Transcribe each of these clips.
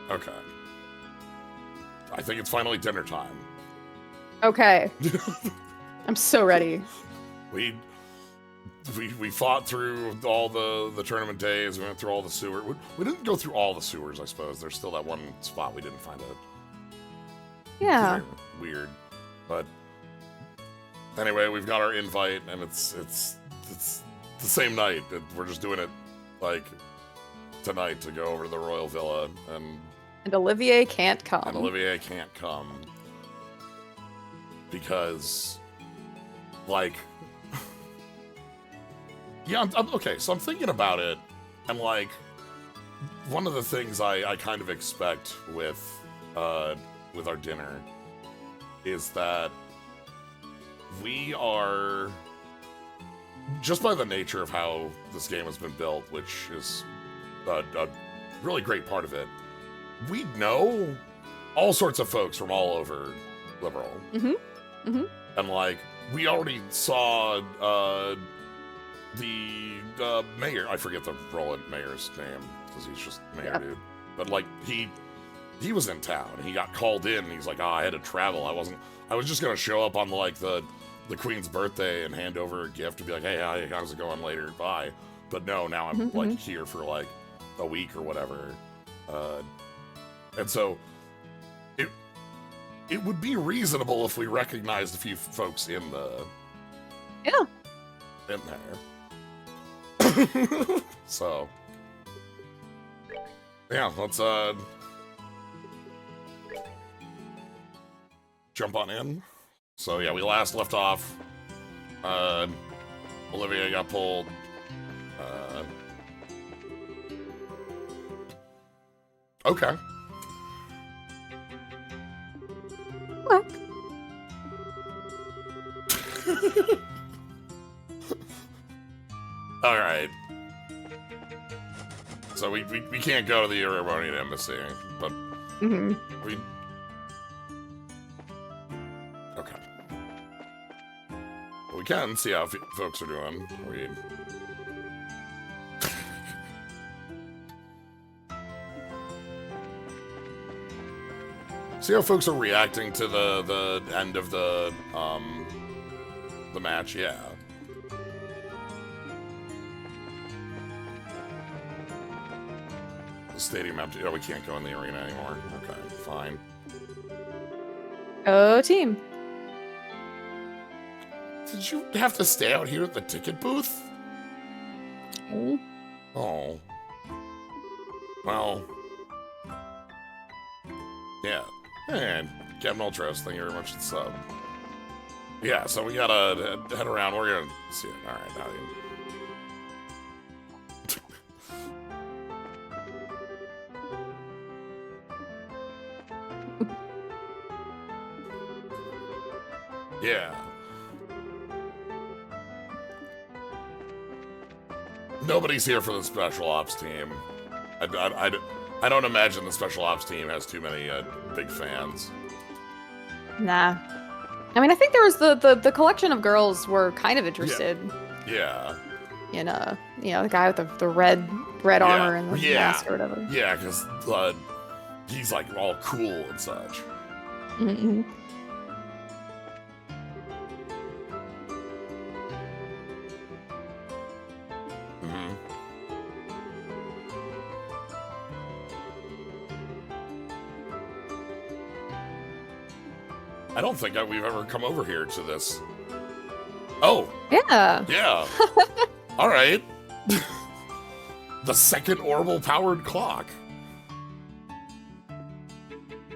Okay. I think it's finally dinner time. Okay. I'm so ready. We fought through all the tournament days. We went through all the sewers. We didn't go through all the sewers, I suppose. There's still that one spot we didn't find it. Yeah. Weird. But anyway, we've got our invite, and it's the same night. We're just doing it, like, tonight to go over to the Royal Villa, And Olivier can't come. And Olivier can't come. Because, like... Yeah, okay, so I'm thinking about it, and, like, one of the things I kind of expect with our dinner is that we are, just by the nature of how this game has been built, which is a really great part of it, we know all sorts of folks from all over Liberal. And, like, we already saw the mayor, I forget the Roland mayor's name, because he's just mayor, dude. But, like, he was in town, and he got called in, and he's like, I had to travel. I was just gonna show up on, like, the Queen's birthday and hand over a gift and be like, hey, how's it going later? Bye. But no, now I'm, like, here for, like, a week or whatever. And so, it would be reasonable if we recognized a few folks in there. So, yeah, let's jump on in. So yeah, we last left off. Olivia got pulled. Okay. What? All right. So we can't go to the Iranian embassy, but we. Okay. We can see how folks are doing. See how folks are reacting to the end of the match. Yeah. Stadium empty. Oh, we can't go in the arena anymore. Okay, fine. Oh, team. Did you have to stay out here at the ticket booth? Oh. Oh. Well. Yeah. And Captain Ultros, thank you very much for the sub. Yeah, so we gotta head around. We're gonna see it. Alright, now you. Yeah. Nobody's here for the special ops team. I don't imagine the special ops team has too many big fans. Nah. I mean, I think there was the collection of girls were kind of interested. Yeah. In the guy with the red armor and the mask or whatever. Yeah, because he's like all cool and such. I don't think we've ever come over here to this. Oh. Yeah. Yeah. All right. The second Orbital-powered clock.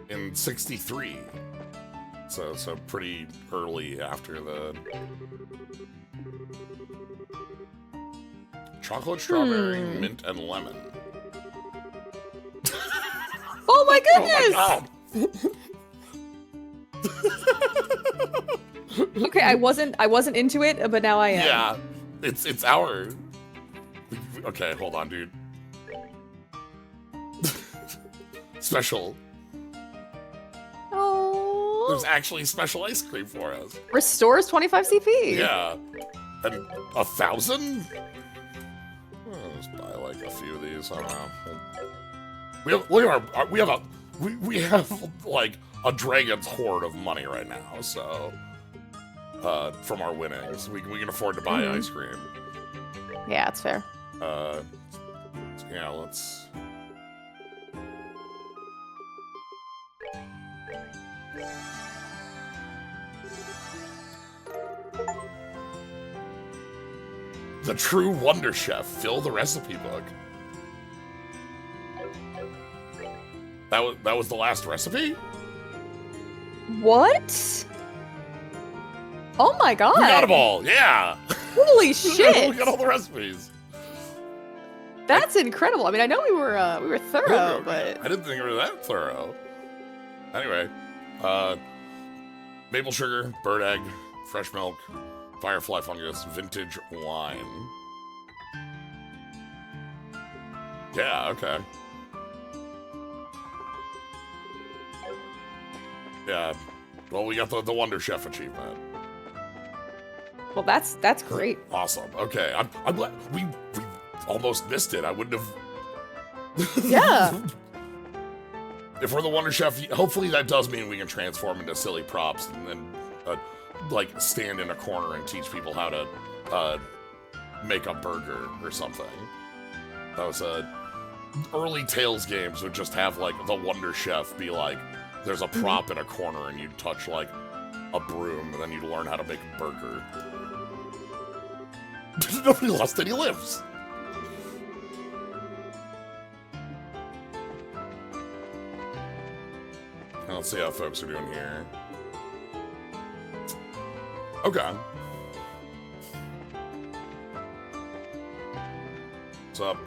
In 63. So pretty early after the... Chocolate, strawberry, mint, and lemon. Oh my goodness! Oh my God. Okay, I wasn't into it, but now I am. Yeah, it's our. Okay, hold on, dude. Special. Oh. There's actually special ice cream for us. Restores 25 CP. Yeah, and 1,000. I'll just buy like a few of these. I don't know. we have like a dragon's hoard of money right now. So from our winnings, we can afford to buy ice cream. Yeah, it's fair. Yeah, let's. The True Wonder Chef. Fill the recipe book. That was the last recipe? What? Oh my god. We got them all, yeah. Holy shit. We got all the recipes. That's incredible. I mean, I know we were thorough, but I didn't think we were that thorough. Anyway, maple sugar, bird egg, fresh milk, firefly fungus, vintage wine. Yeah, okay. Yeah. Well, we got the Wonder Chef achievement. well, that's great. Awesome. Okay, I'm glad we almost missed it. I wouldn't have. Yeah. If we're the Wonder Chef, hopefully that does mean we can transform into silly props and then, like, stand in a corner and teach people how to make a burger or something. That was early Tales games would just have like the Wonder Chef be like, there's a prop in a corner and you'd touch like a broom and then you'd learn how to make a burger. Nobody lost any lives. Let's see how folks are doing here. Okay. What's up?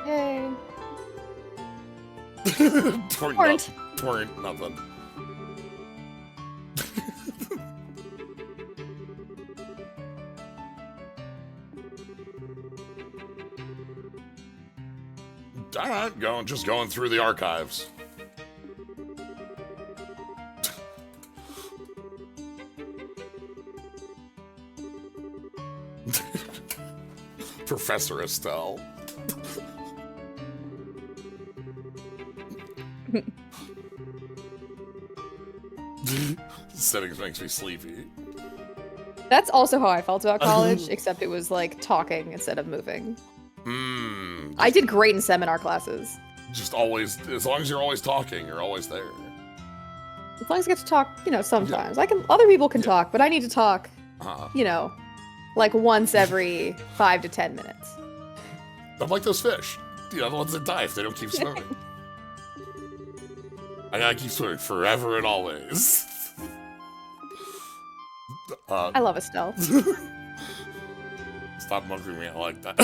Hey. Torrent nothing. Alright, just going through the archives. Professor Estelle. Settings makes me sleepy. That's also how I felt about college, except it was like talking instead of moving. I did great in seminar classes. Just always, as long as you're always talking, you're always there. As long as I get to talk, sometimes. Yeah. Other people can talk, but I need to talk, like once every 5 to 10 minutes. I'm like those fish. The ones that die if they don't keep swimming. I gotta keep swimming forever and always. I love Estelle. Stop mugging me, I like that.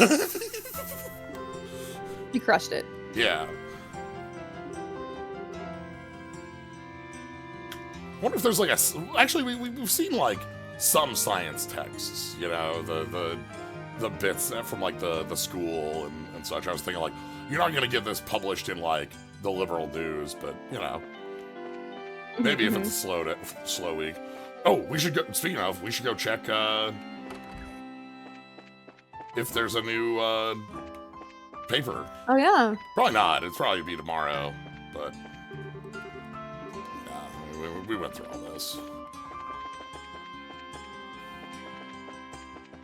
You crushed it. Yeah. I wonder if there's like actually we've seen like some science texts, the bits from like the school and such. I was thinking like, you're not gonna get this published in like the liberal news, but maybe if it's a slow week. Oh, we should go. Speaking of, we should go check if there's a new paper. Oh yeah. Probably not. It'd probably be tomorrow, but yeah, we went through all this.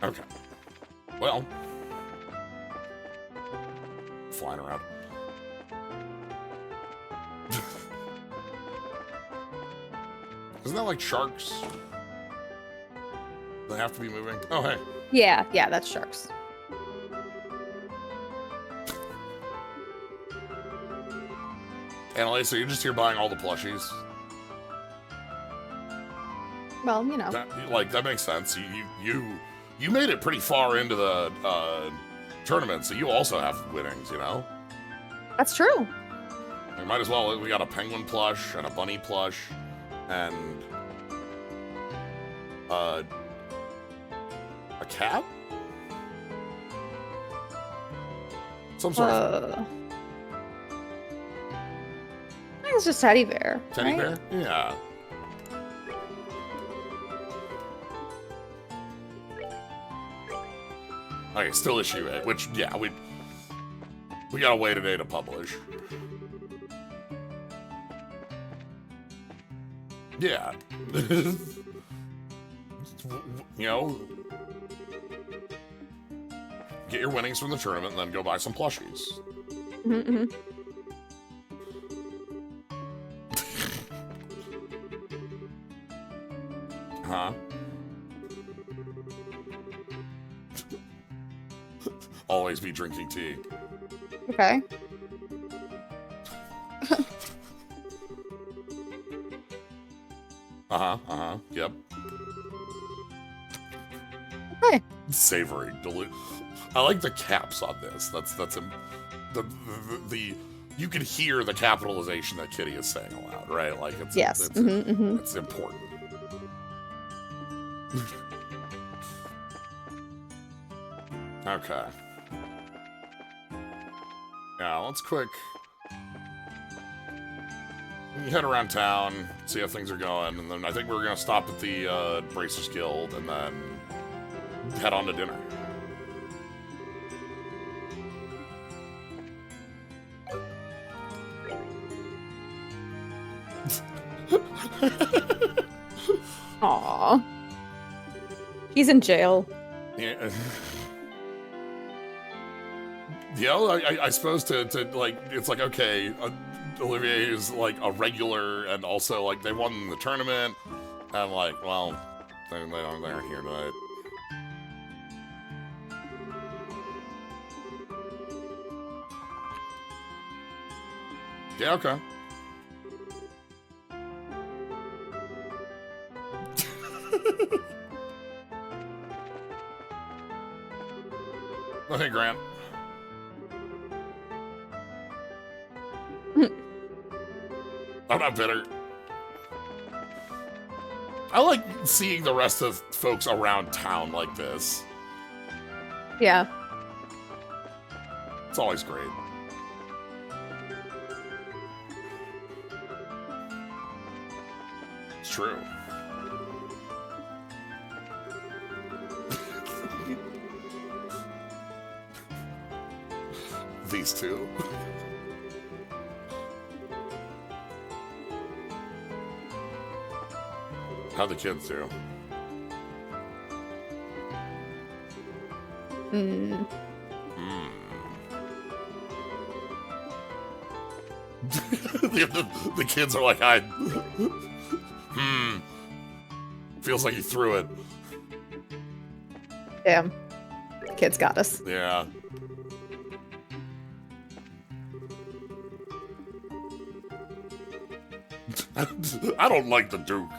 Okay. Well, flying around. Isn't that like sharks? They have to be moving. Oh, hey. Yeah, that's sharks. Annalise, so you're just here buying all the plushies? Well, that makes sense. You made it pretty far into the tournament, so you also have winnings, That's true. We might as well. We got a penguin plush and a bunny plush. And a cat? Some sort of. I think it's just teddy bear. Teddy bear? Yeah. Okay, still issue 8, which, yeah, we gotta wait a day to publish. Yeah. You know, get your winnings from the tournament and then go buy some plushies. Mm-hmm. Huh? Always be drinking tea. Okay. Yep. Okay. Savory, I like the caps on this. That's the you can hear the capitalization that Kitty is saying aloud, right? Like it's Yes. it's important. Okay. Yeah, let's quick head around town, see how things are going, and then I think we're gonna stop at the Bracers Guild and then head on to dinner. Aww. He's in jail. Yeah. Yeah, I suppose to like, it's like, okay, Olivier is like a regular, and also like they won the tournament, and like, well, they're here tonight. Yeah, okay. Okay, Grant. I'm not bitter. I like seeing the rest of folks around town like this. Yeah. It's always great. It's true. These two. How'd the kids do? The kids are like, feels like he threw it. Damn. The kids got us. Yeah. I don't like the Duke.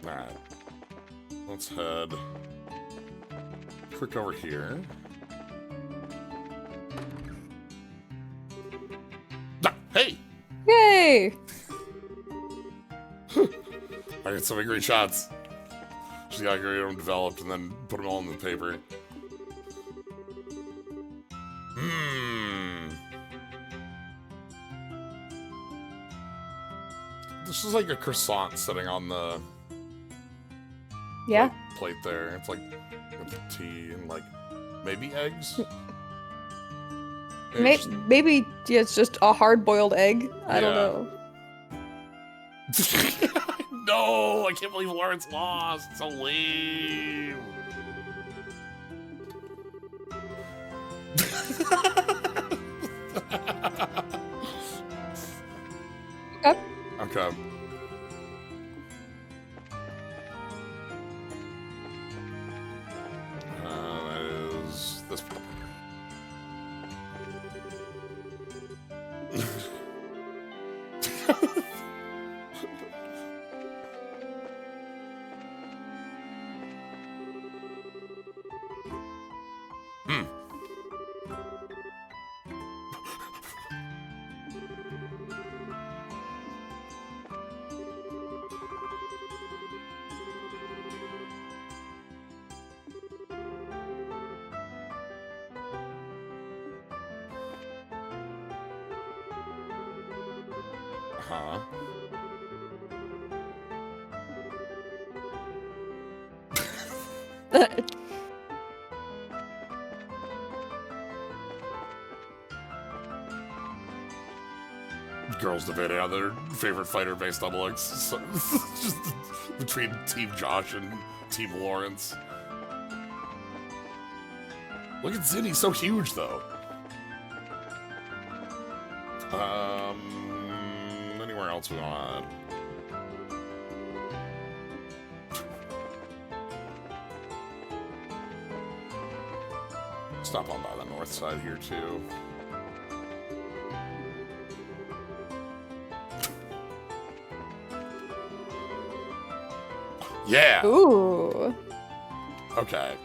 Alright. Let's head quick over here. Ah, hey! Yay! I got so many great shots. Just gotta get them developed and then put them all in the paper. This is like a croissant sitting on the like, plate there. It's like with the tea and like maybe eggs. Maybe it's just a hard-boiled egg. I don't know. No, I can't believe Lawrence lost. So lame. Okay. That is this. Huh? Girls debating on their favorite fighter based on looks. So, just between Team Josh and Team Lawrence. Look at Zin, he's so huge though. Anywhere else we want? Stop on by the north side here too. Yeah. Ooh. Okay.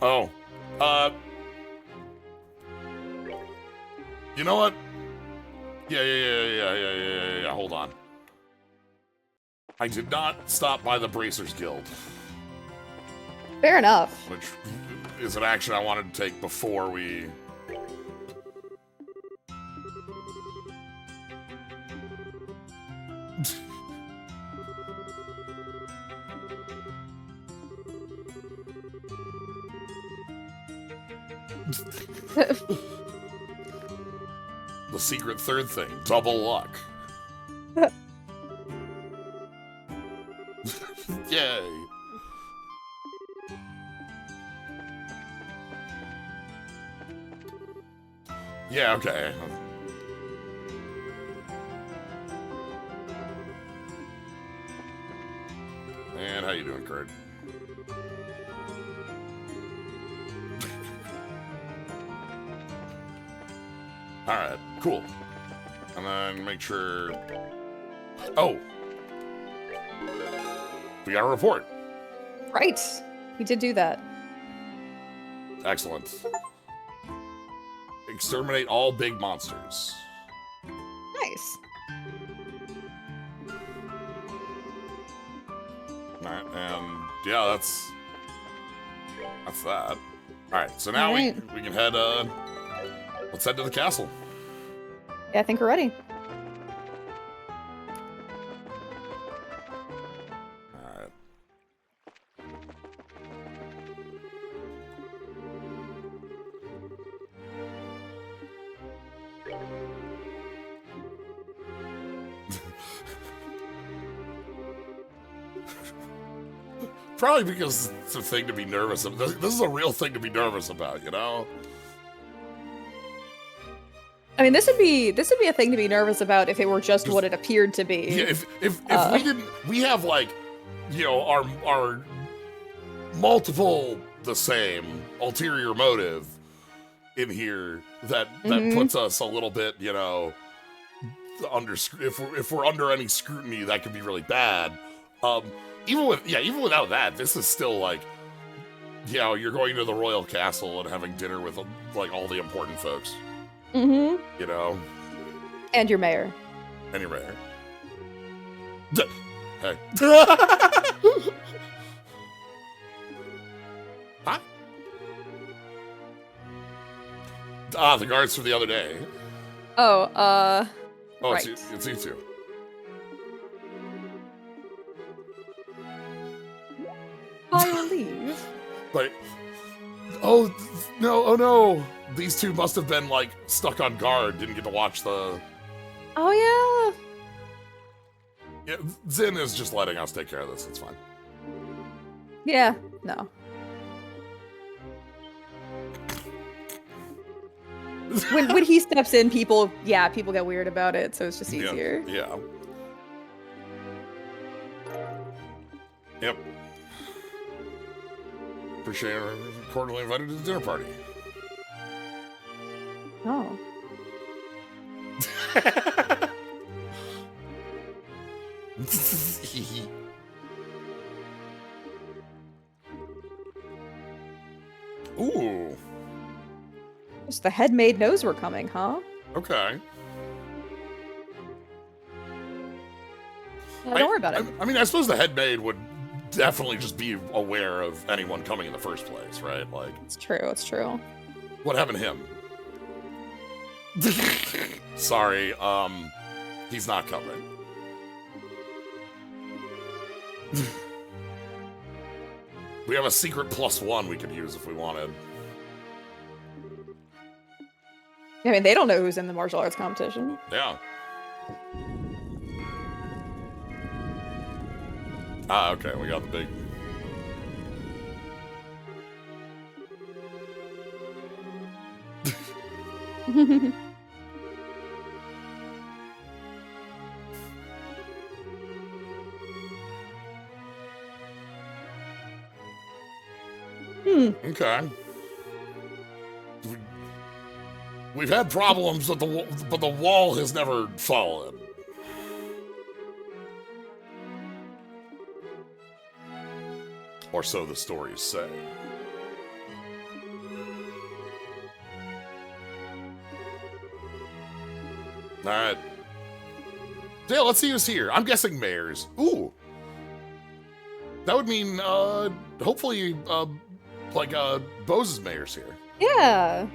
Oh. You know what? Yeah. Hold on. I did not stop by the Bracers Guild. Fair enough. Which is an action I wanted to take before we... The secret third thing, double luck. Yay. Yeah, okay. And how you doing, Kurt? Alright, cool. And then make sure... Oh! We got a report. Right. We did do that. Excellent. Exterminate all big monsters. Nice. Alright, and yeah, that's that. Alright, so now we can head, let's head to the castle. Yeah, I think we're ready. Alright. Probably because it's a thing to be nervous about. This is a real thing to be nervous about, you know? I mean, this would be a thing to be nervous about if it were just what it appeared to be. Yeah, if we didn't, we have like, you know, our multiple the same ulterior motive in here that puts us a little bit, you know, under if we're under any scrutiny, that could be really bad. Even without that, this is still like, you know, you're going to the royal castle and having dinner with like all the important folks. Mm-hmm. You know? And your mayor. And your mayor. Hey. Huh? Ah, the guards from the other day. Oh, Oh, right. it's you two. I'll leave. Like, oh no. These two must have been, like, stuck on guard, didn't get to watch the... Oh, yeah. Yeah, Zin is just letting us take care of this, it's fine. yeah. No. When he steps in, people get weird about it, so it's just easier. Yeah. Yep. Appreciate it. Cordially invited to the dinner party. Oh. Ooh. Just the head maid knows we're coming, huh? Okay. Well, don't worry about it. I mean, I suppose the head maid would definitely just be aware of anyone coming in the first place, right? Like, It's true. It's true. what happened to him? Sorry, he's not coming. We have a secret +1 we could use if we wanted. I mean, they don't know who's in the martial arts competition. Yeah. Ah, okay, we got the big... Okay. We've had problems, but the wall has never fallen. Or so the stories say. Alright. Yeah, let's see who's here. I'm guessing mayors. Ooh. That would mean, hopefully, Bose's mayor's here. Yeah.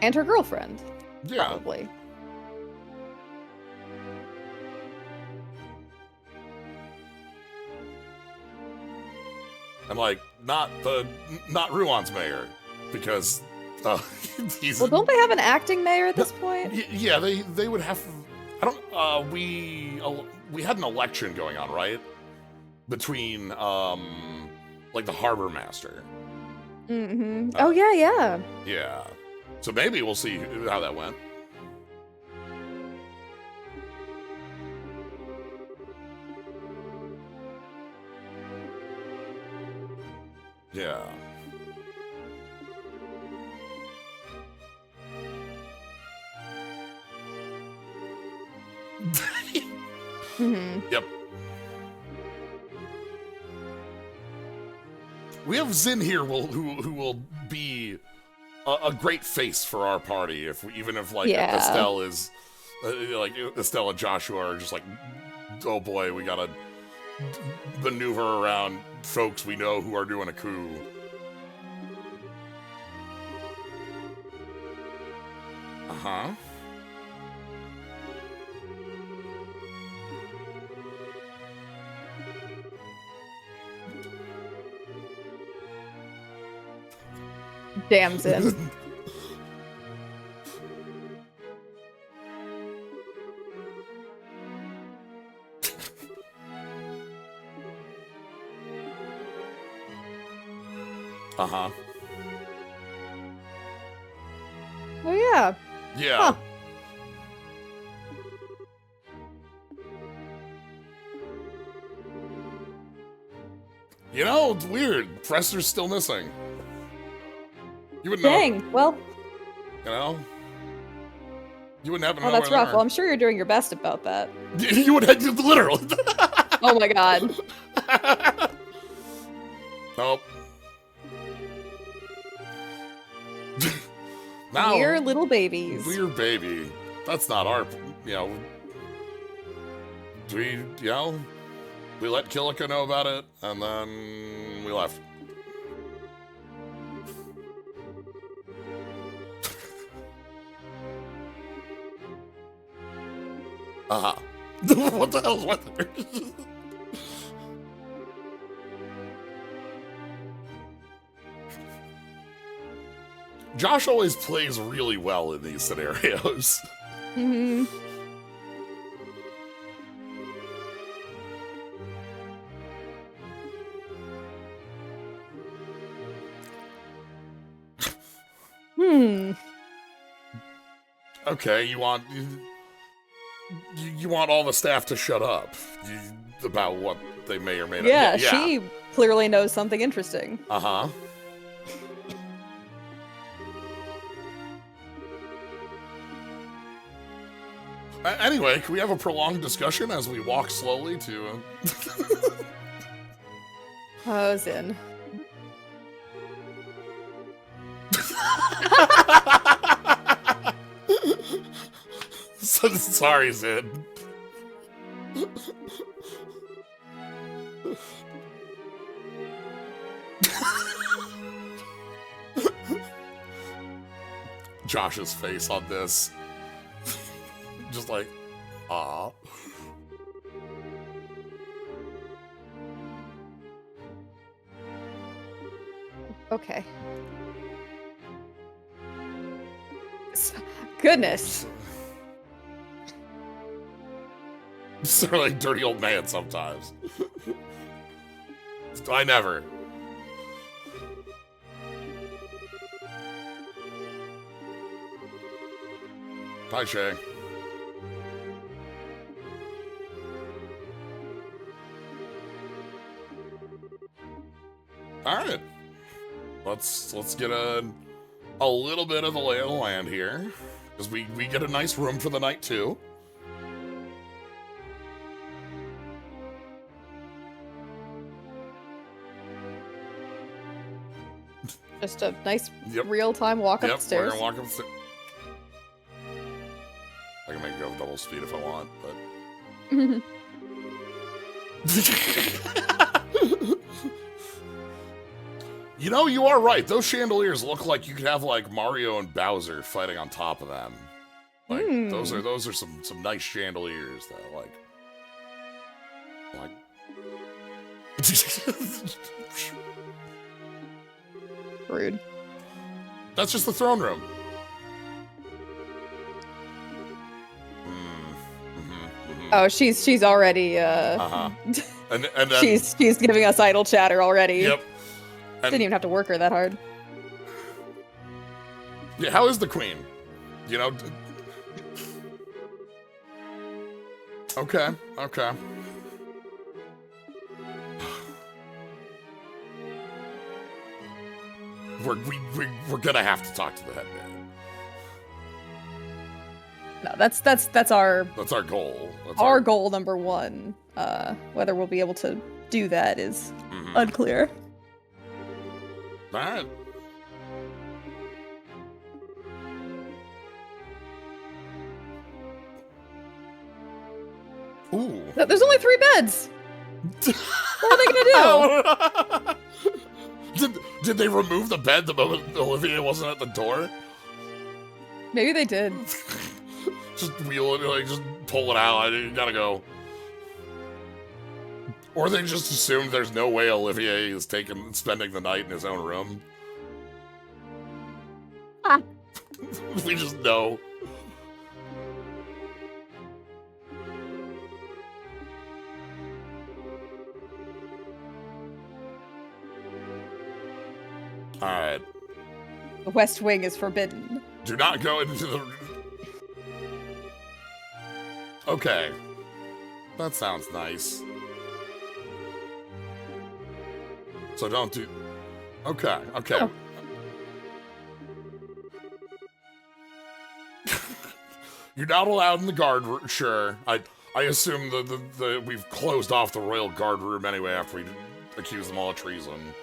And her girlfriend. Yeah. Probably. And, like, not Ruan's mayor, because, he's... Well, don't they have an acting mayor at this point? Yeah, they would have... I don't... we had an election going on, right? Between, like, the harbor master. Mm-hmm. Oh, yeah. Yeah. So maybe we'll see how that went. Yeah. Yep. We have Zin here who will be a great face for our party even if like Estelle is like Estelle and Joshua are just like, oh boy, we gotta maneuver around folks we know who are doing a coup. Uh-huh. Damn Zin. Uh-huh. Oh, yeah. Yeah. Huh. You know, it's weird. Prester's still missing. You wouldn't know. Dang. Well. You know? You wouldn't happen to Oh, know that's where rough. they Well, are. I'm sure you're doing your best about that. You would have literally. Oh my god. Nope. Now, We're little babies. we're baby. That's not our, you know. We let Kilika know about it, and then we left. Uh-huh. What the hell's with her? Josh always plays really well in these scenarios. Mm-hmm. Okay, you want all the staff to shut up about what they may or may not. Yeah, she clearly knows something interesting. Uh-huh. Anyway, can we have a prolonged discussion as we walk slowly to... Oh, Zin. Sorry, Zid. Josh's face on this. Just like, ah. Okay. Goodness. Sort of like dirty old man sometimes. I never. Hi, Shay. All right. Let's get a little bit of the lay of the land here, because we get a nice room for the night too. Just a nice real-time walk up the stairs. We're gonna walk up the stairs. I can make it go double speed if I want, but... You know, you are right. Those chandeliers look like you could have like Mario and Bowser fighting on top of them. Like those are some nice chandeliers that like Rude. That's just the throne room. Oh, she's already and then, she's giving us idle chatter already. Yep. And didn't even have to work her that hard. Yeah, how is the queen? You know. Okay. We're gonna have to talk to the headman. No, that's our goal. Our goal number one. Whether we'll be able to do that is unclear. All right. Ooh. There's only 3 beds. What are they gonna do? Did they remove the bed the moment Olivia wasn't at the door? Maybe they did. Just wheel it, like just pull it out. You gotta go. Or they just assumed there's no way Olivier is spending the night in his own room. We just know. Alright. The West Wing is forbidden. Do not go into the... Okay. That sounds nice. So don't do... Okay. Oh. You're not allowed in the guard room. Sure. I assume we've closed off the royal guard room anyway after we accuse them all of treason.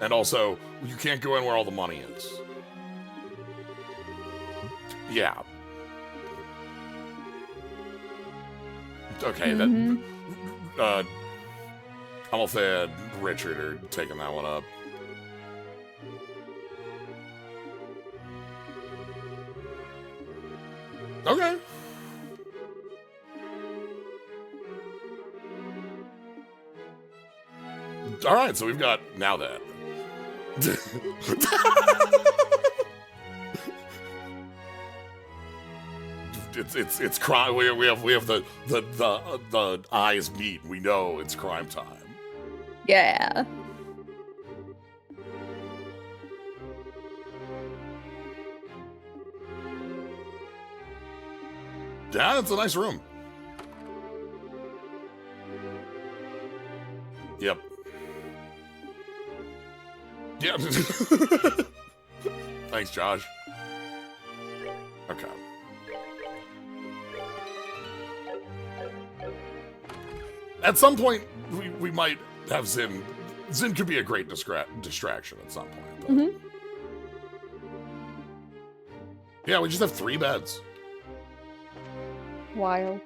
And also, you can't go in where all the money is. Yeah. Okay, I'm gonna say Richard are taking that one up. Okay. All right, so we've got now that. It's crime. We have the eyes meet. We know it's crime time. Yeah. Yeah, it's a nice room. Yep. Yeah. Thanks, Josh. Okay. At some point, we might have Zin. Zin could be a great distraction at some point. But... Yeah, we just have 3 beds. Wild.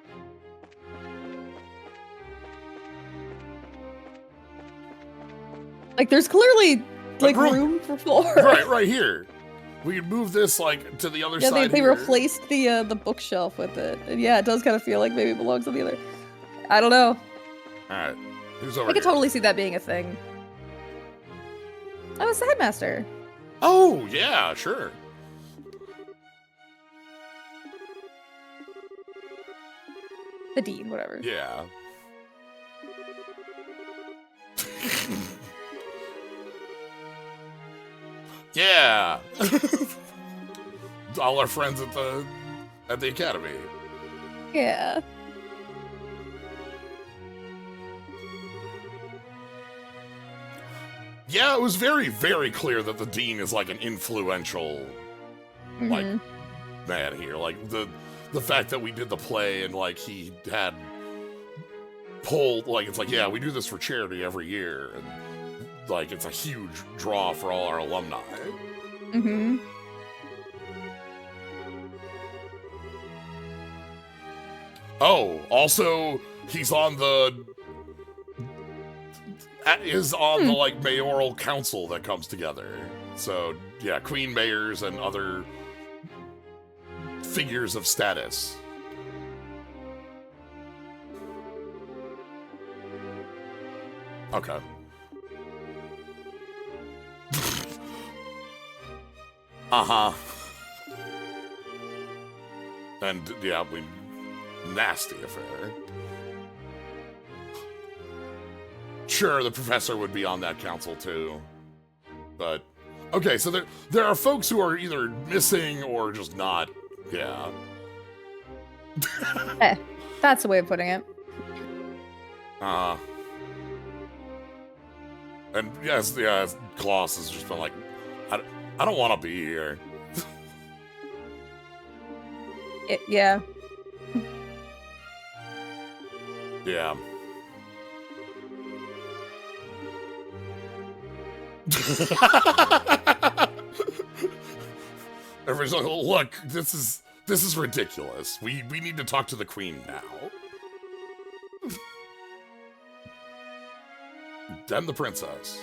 Like, there's clearly, like, room. room for 4. Right here. We could move this, like, to the other side. Yeah, they here. replaced the bookshelf with it. And yeah, it does kind of feel like maybe it belongs on the other. I don't know. Alright. Who's over I could here? totally see that being a thing. Oh, it's the headmaster. Oh, yeah, sure. The dean, whatever. Yeah. Yeah. All our friends at the academy. Yeah. Yeah, it was very, very clear that the dean is like an influential like man here. Like the fact that we did the play and like he had pulled like it's like, yeah, we do this for charity every year and like it's a huge draw for all our alumni. Mm-hmm. Oh, also he's on the like mayoral council that comes together. So yeah, queen mayors and other figures of status. Okay. Uh-huh. And yeah, we nasty affair. Sure, the professor would be on that council too. But okay, so there are folks who are either missing or just not. Yeah. That's the way of putting it. And yes, Klaus has just been like, I don't want to be here. Yeah. Yeah. Everybody's like, look, this is ridiculous. We need to talk to the queen now. Then the princess.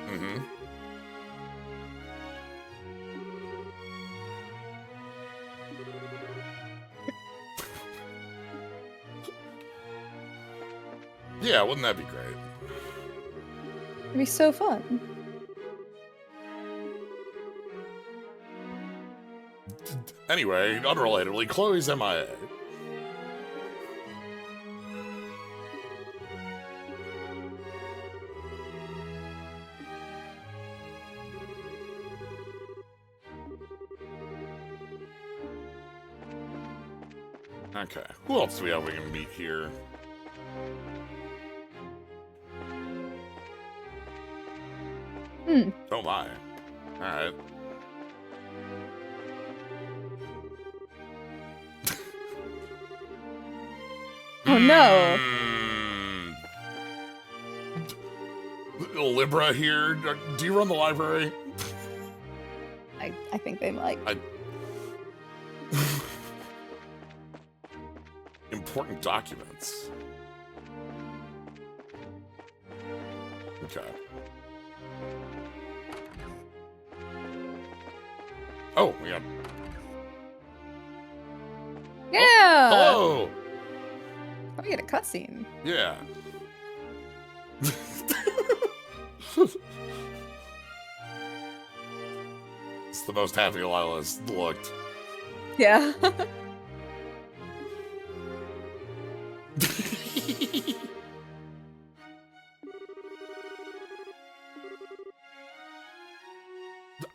Mm-hmm. Yeah, wouldn't that be great? It'd be so fun. Anyway, unrelatedly, Chloe's MIA. Okay, who else do we have we can meet here? Oh my. Alright. Oh no. Libra here. Do you run the library? I think they might. Important documents. Okay. Oh, we got. Yeah. Oh, hello. Oh, we get a cutscene. Yeah. It's the most happy Lila's looked. Yeah.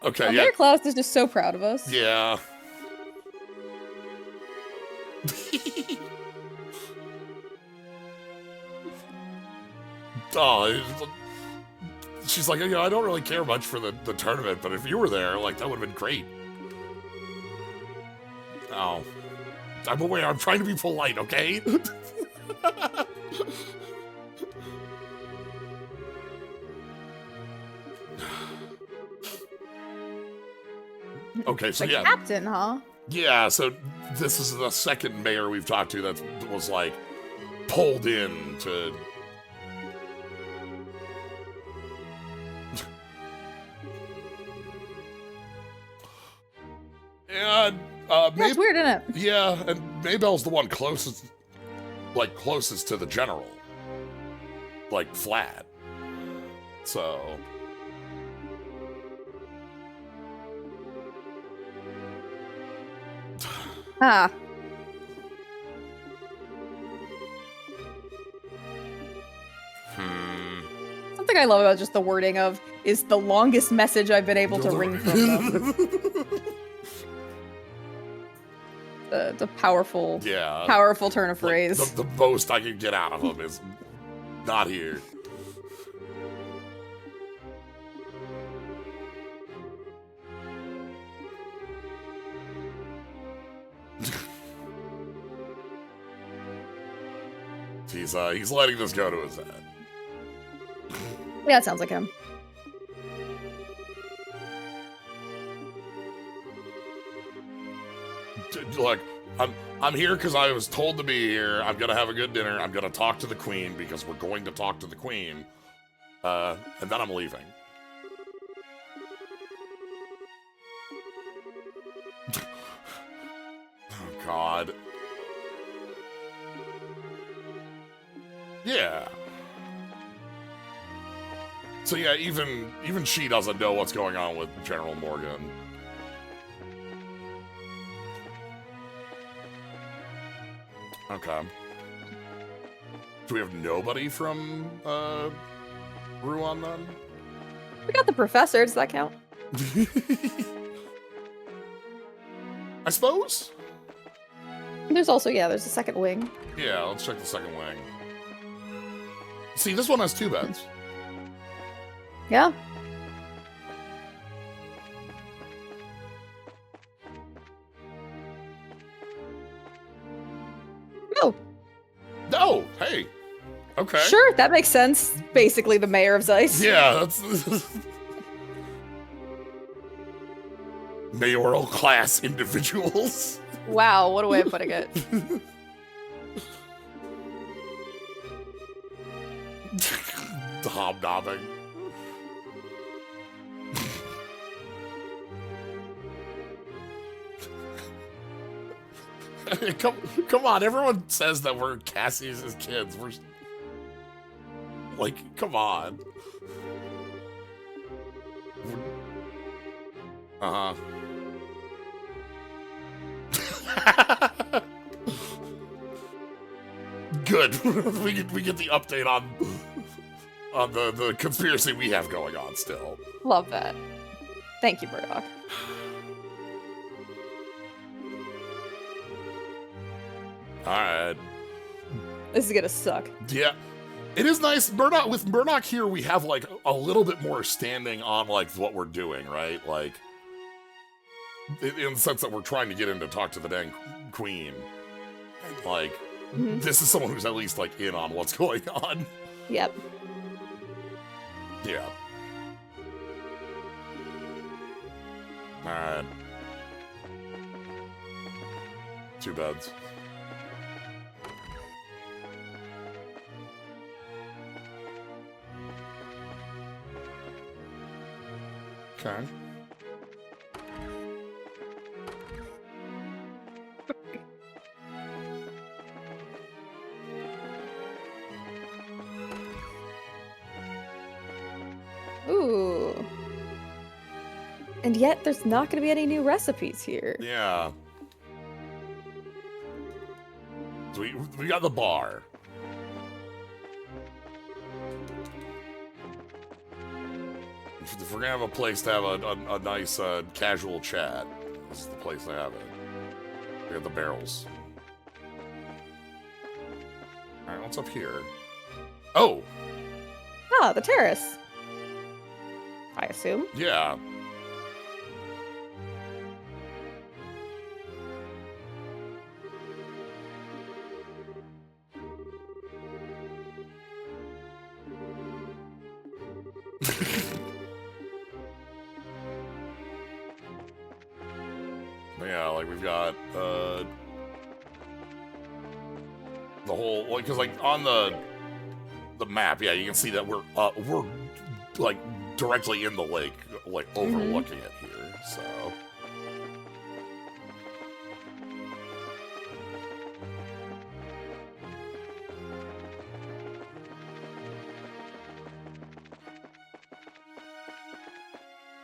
Okay, Mary Klaus is just so proud of us. Yeah. Oh, she's like, you know, I don't really care much for the tournament, but if you were there, like, that would have been great. Oh. I'm aware, I'm trying to be polite, okay? Okay, so like yeah. Captain, huh? Yeah, so this is the second mayor we've talked to that was, like, pulled in to... and, That's weird, isn't it? yeah, and Maybell's the one closest to the general. Like, flat. So... Ah. Something I love about just the wording of is the longest message I've been able to wring from them. The powerful, powerful turn of phrase. The most I can get out of him is not here. He's letting this go to his head. Yeah, it sounds like him. Look, I'm here because I was told to be here. I'm gonna have a good dinner. I'm gonna talk to the queen because we're going to talk to the queen. And then I'm leaving. Oh God. Yeah. So yeah, even she doesn't know what's going on with General Morgan. Okay. Do we have nobody from Ruan then? We got the professor. Does that count? I suppose. There's also there's a second wing. Yeah, let's check the second wing. See, this one has 2 beds. Yeah. No. No, hey. Okay. Sure, that makes sense. Basically the mayor of Zeiss. Yeah, that's... mayoral class individuals. Wow, what a way of putting it. Hobnobbing. Come on, everyone says that we're Cassius's kids. We're like, come on. Uh-huh. Good. we get the update on the conspiracy we have going on still. Love that. Thank you, Murdoch. Alright. This is gonna suck. Yeah. It is nice. With Murdoch here, we have, like, a little bit more standing on, like, what we're doing, right? Like, in the sense that we're trying to get in to talk to the dang queen. Like, this is someone who's at least, like, in on what's going on. Yep. Yeah. Alright. 2 beds. Okay. Ooh. And yet, there's not going to be any new recipes here. Yeah. So we got the bar. If we're gonna have a place to have a nice casual chat, this is the place to have it. We got the barrels. All right, what's up here? Oh. Ah, the terrace. I assume. Yeah. Yeah, like we've got the whole, like, because like on the map, yeah, you can see that we're like directly in the lake, like overlooking it here. So.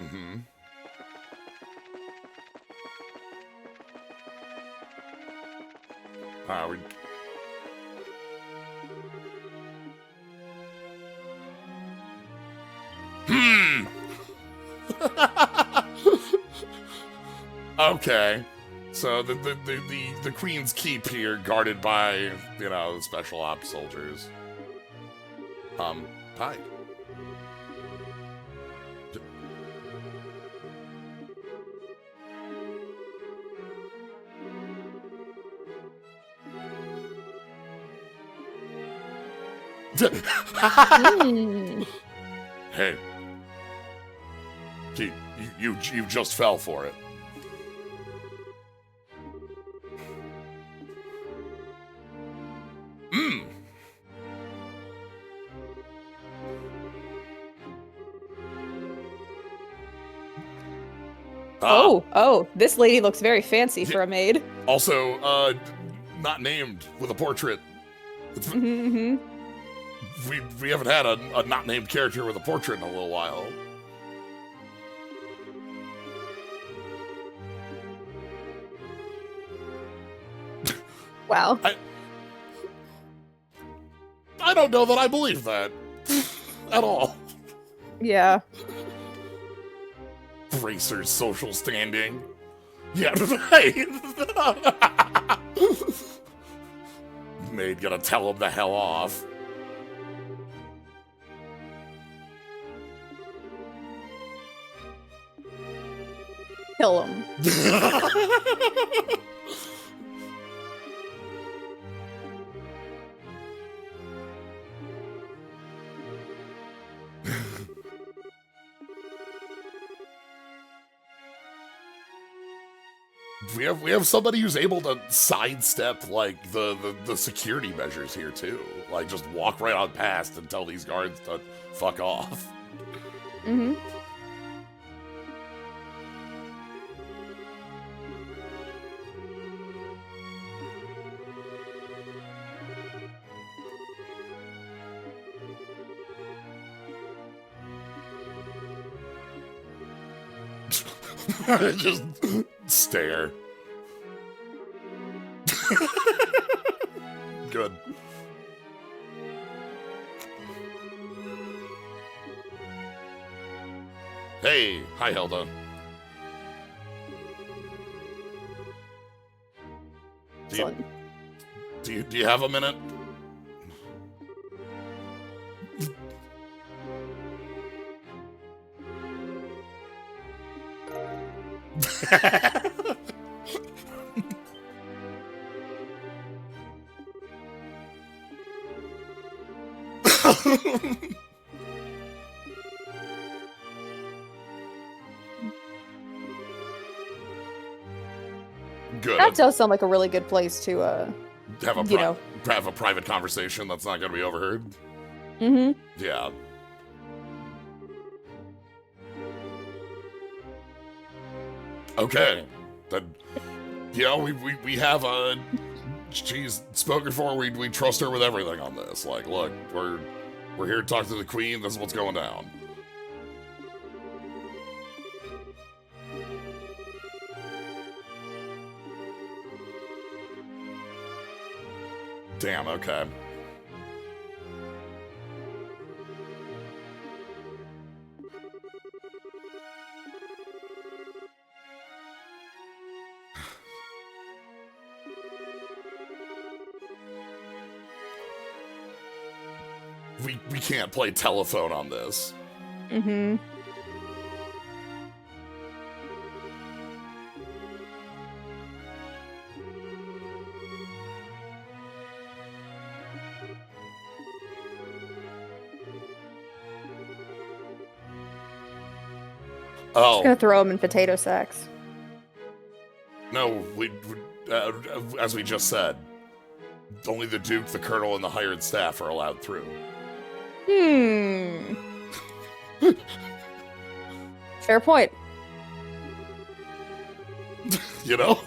Mm-hmm. We... Okay. So the Queen's Keep here, guarded by, you know, special ops soldiers. Hi. Hey. You just fell for it. Oh, this lady looks very fancy for a maid. Also, not named with a portrait. We haven't had a not named character with a portrait in a little while. Wow. I don't know that I believe that at all. Yeah. Bracer's social standing. Yeah, right. Maid gonna tell him the hell off. Kill him. We have somebody who's able to sidestep like the security measures here too. Like just walk right on past and tell these guards to fuck off. Just stare. Good. Hey, hi Hilda. Do you have a minute? Good. That does sound like a really good place to have a private conversation that's not going to be overheard. Yeah. Okay. Then, yeah, we have she's spoken for. We trust her with everything on this. Like, look, we're here to talk to the Queen. This is what's going down. Damn, okay. We can't play telephone on this. Just gonna throw him in potato sacks. No, as we just said, only the Duke, the Colonel, and the hired staff are allowed through. Fair point. You know?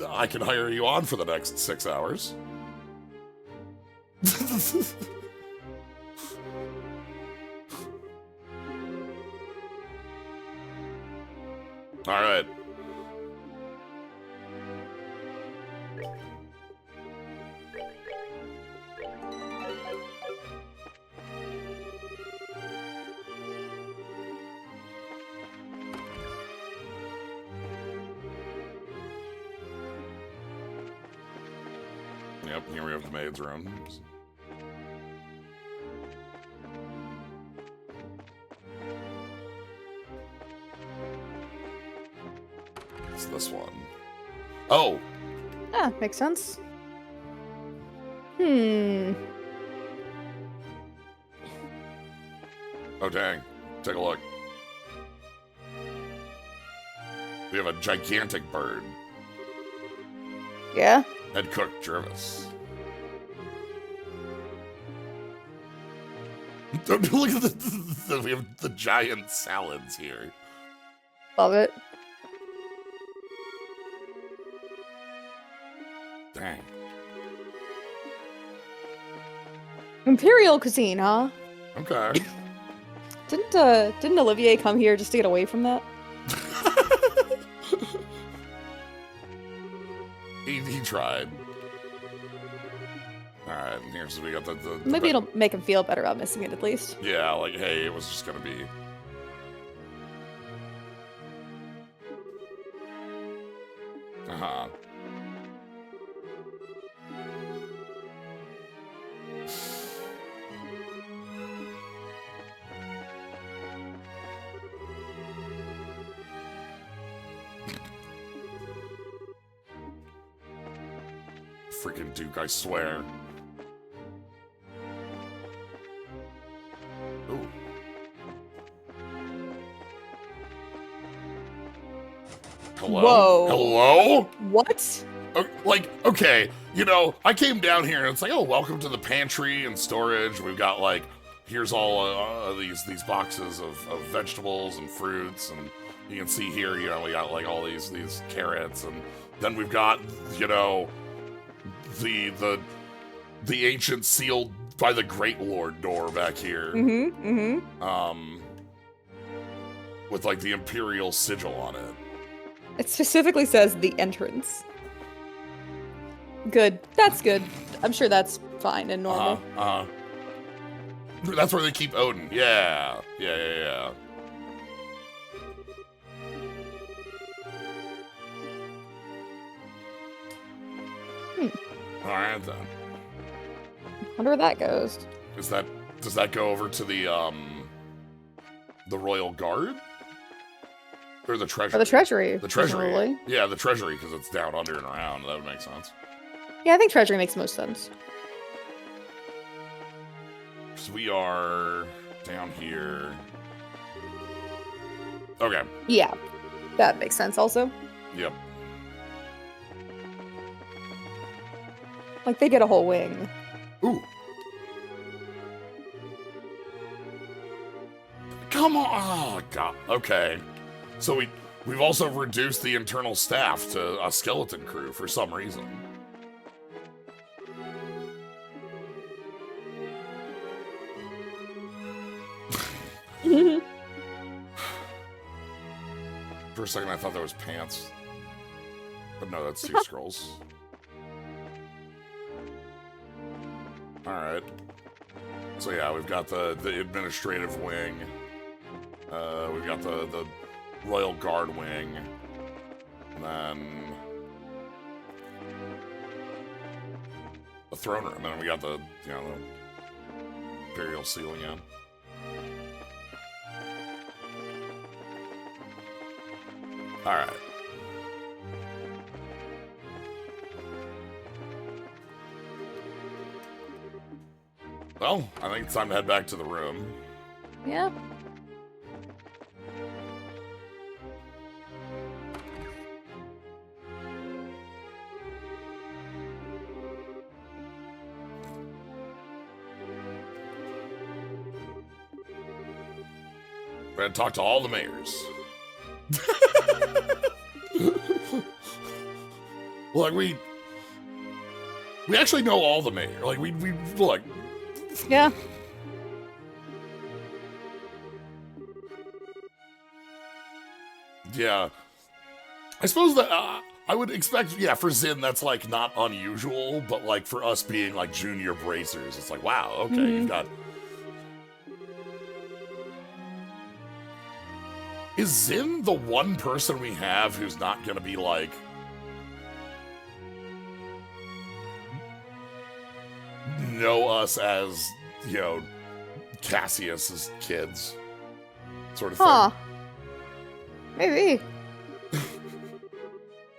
I can hire you on for the next 6 hours. All right. Yep, here we have the maid's room. It's this one. Oh! Ah, makes sense. Oh, dang. Take a look. We have a gigantic bird. Yeah? Head cook Jervis. Look at we have the giant salads here. Love it. Dang. Imperial cuisine, huh? Okay. Didn't Olivier come here just to get away from that? He tried. Alright, here's we got the Maybe it'll make him feel better about missing it at least. Yeah, like, hey, it was just gonna be... Uh-huh. Freaking Duke, I swear. Ooh. Hello? Whoa. Hello? What? Like, okay, you know, I came down here and it's like, oh, welcome to the pantry and storage. We've got, like, here's all these boxes of vegetables and fruits, and you can see here, you know, we got, like, all these carrots, and then we've got, you know, the ancient sealed by the Great Lord door back here. With, like, the Imperial sigil on it. It specifically says the entrance. Good. That's good. I'm sure that's fine and normal. That's where they keep Odin. Yeah. Yeah. Alright then. Wonder where that goes. Does that go over to the Royal Guard? Or the Treasury? Or the Treasury. The Treasury. Presumably. Yeah, the Treasury, because it's down under and around. That would make sense. Yeah, I think Treasury makes most sense. So we are down here. Okay. Yeah, that makes sense also. Yep. Like, they get a whole wing. Ooh. Come on. Oh, God. Okay. So we've also reduced the internal staff to a skeleton crew for some reason. For a second, I thought that was pants. But no, that's 2 scrolls. Alright. So yeah, we've got the administrative wing. We've got the Royal Guard wing. And then the throne room. And then we got the, you know, the Imperial ceiling in. Alright. Well, I think it's time to head back to the room. Yeah. We're gonna talk to all the mayors. Like, we actually know all the mayors. Like, we look. Yeah. Yeah. I suppose that, I would expect, yeah, for Zin, that's, like, not unusual, but, like, for us being, like, junior bracers, it's like, wow, okay, you've got... Is Zin the one person we have who's not gonna be, like... know us as, you know, Cassius's kids? Sort of thing. Huh. Maybe.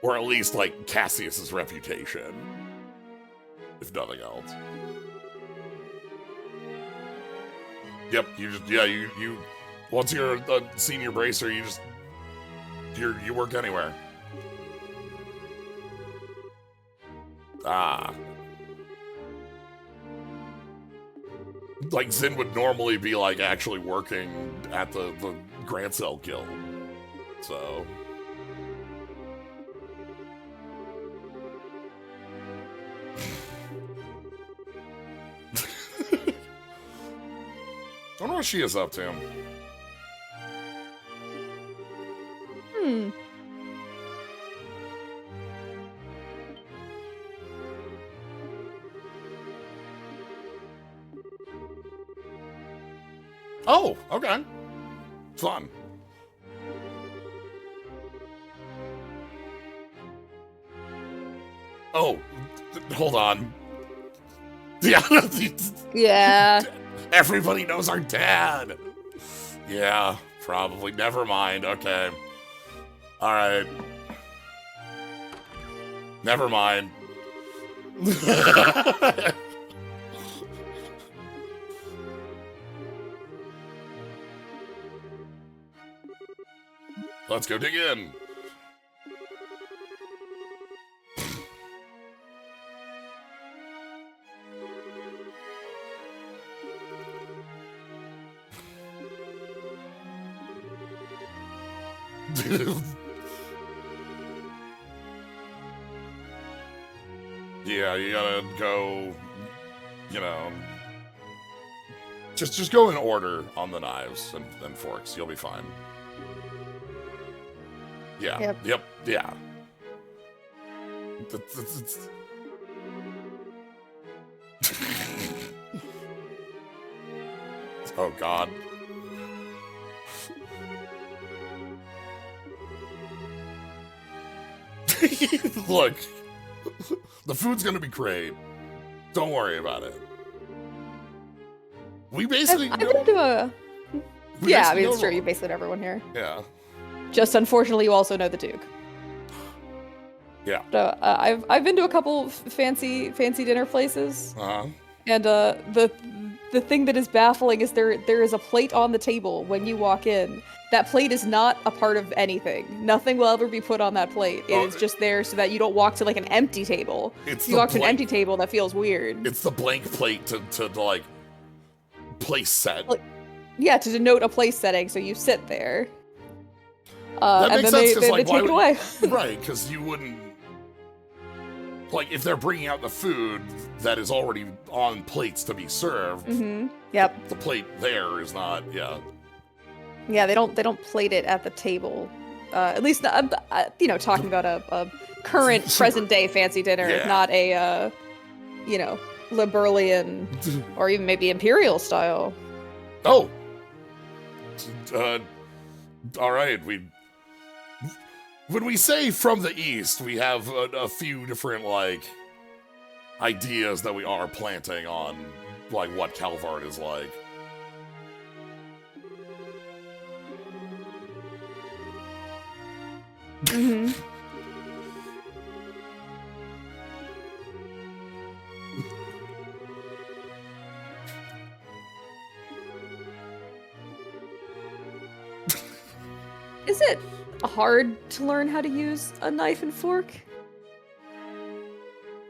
Or at least, like, Cassius's reputation. If nothing else. Yep, you just, yeah, you once you're a senior bracer, you work anywhere. Ah. Like, Zin would normally be, like, actually working at the Grand Cell Guild. So... I wonder what she is up to. Oh, okay. Fun. Oh, hold on. Yeah. Yeah. Everybody knows our dad. Yeah, probably. Never mind. Okay. All right. Never mind. Let's go dig in. Yeah, you gotta go, you know, just go in order on the knives and forks. You'll be fine. Yeah. Yep. Yeah. Oh, God. Look, the food's gonna be great. Don't worry about it. We basically I've been to a... Yeah, I mean, it's true. You basically know everyone here. Yeah. Just unfortunately, you also know the Duke. Yeah. So, I've been to a couple fancy dinner places. And the thing that is baffling is there is a plate on the table when you walk in. That plate is not a part of anything. Nothing will ever be put on that plate. It is just there so that you don't walk to like an empty table. You walk to an empty table, that feels weird. It's the blank plate to like place set. Like, yeah, to denote a place setting, so you sit there. That and makes then sense, they like, take it away. Right, because you wouldn't... Like, if they're bringing out the food that is already on plates to be served, Yep. The plate there is not, yeah. Yeah, they don't plate it at the table. At least, you know, talking about a current present-day fancy dinner, not a, you know, Liberalian or even maybe Imperial style. Oh! All right, when we say from the East, we have a few different, like, ideas that we are planting on, like, what Calvard is like. Is it hard to learn how to use a knife and fork?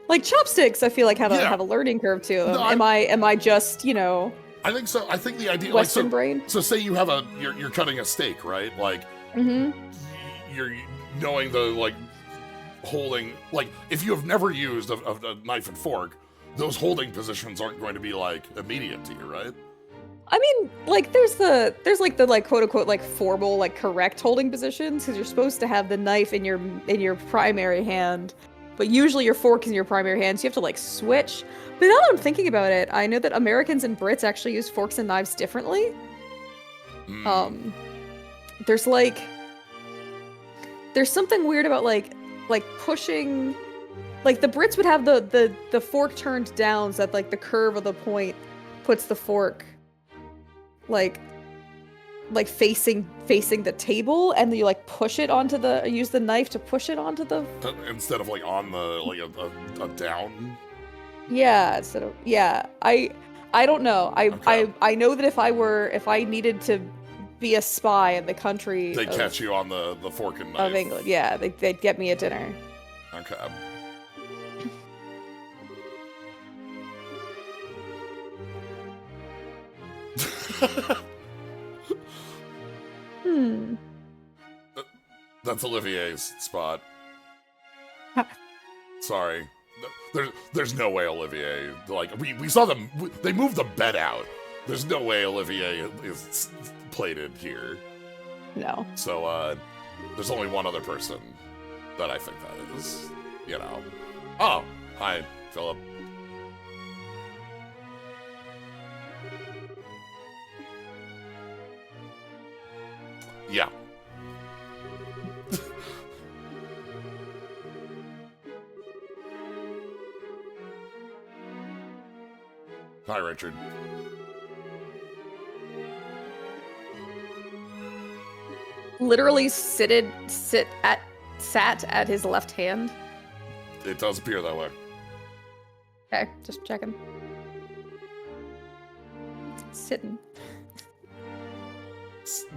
Like chopsticks, I feel like have a learning curve to them. Am I just, you know, I think so. I think the idea, Western like, brain. So say you have you're cutting a steak, right? Like, you're knowing the like holding, like if you have never used a knife and fork, those holding positions aren't going to be like immediate to you, right? I mean, like there's like the like quote unquote like formal like correct holding positions because you're supposed to have the knife in your primary hand, but usually your fork is in your primary hand, so you have to like switch. But now that I'm thinking about it, I know that Americans and Brits actually use forks and knives differently. There's something weird about like pushing, like the Brits would have the fork turned down so that like the curve of the point puts the fork like facing the table, and then you like push it onto use the knife to push it onto the instead of like on the like a down. Yeah, instead of I don't know. I know that if I needed to be a spy in the country, they catch you on the fork and knife of England. Yeah, they'd get me a dinner. Okay. That's Olivier's spot. Sorry. There's no way Olivier, like, we saw them, they moved the bed out. There's no way Olivier is plated here. No. So, there's only one other person that I think that is, you know. Oh, hi, Philip. Yeah. Hi, Richard. Literally sat at his left hand. It does appear that way. Okay, just checking. Sitting.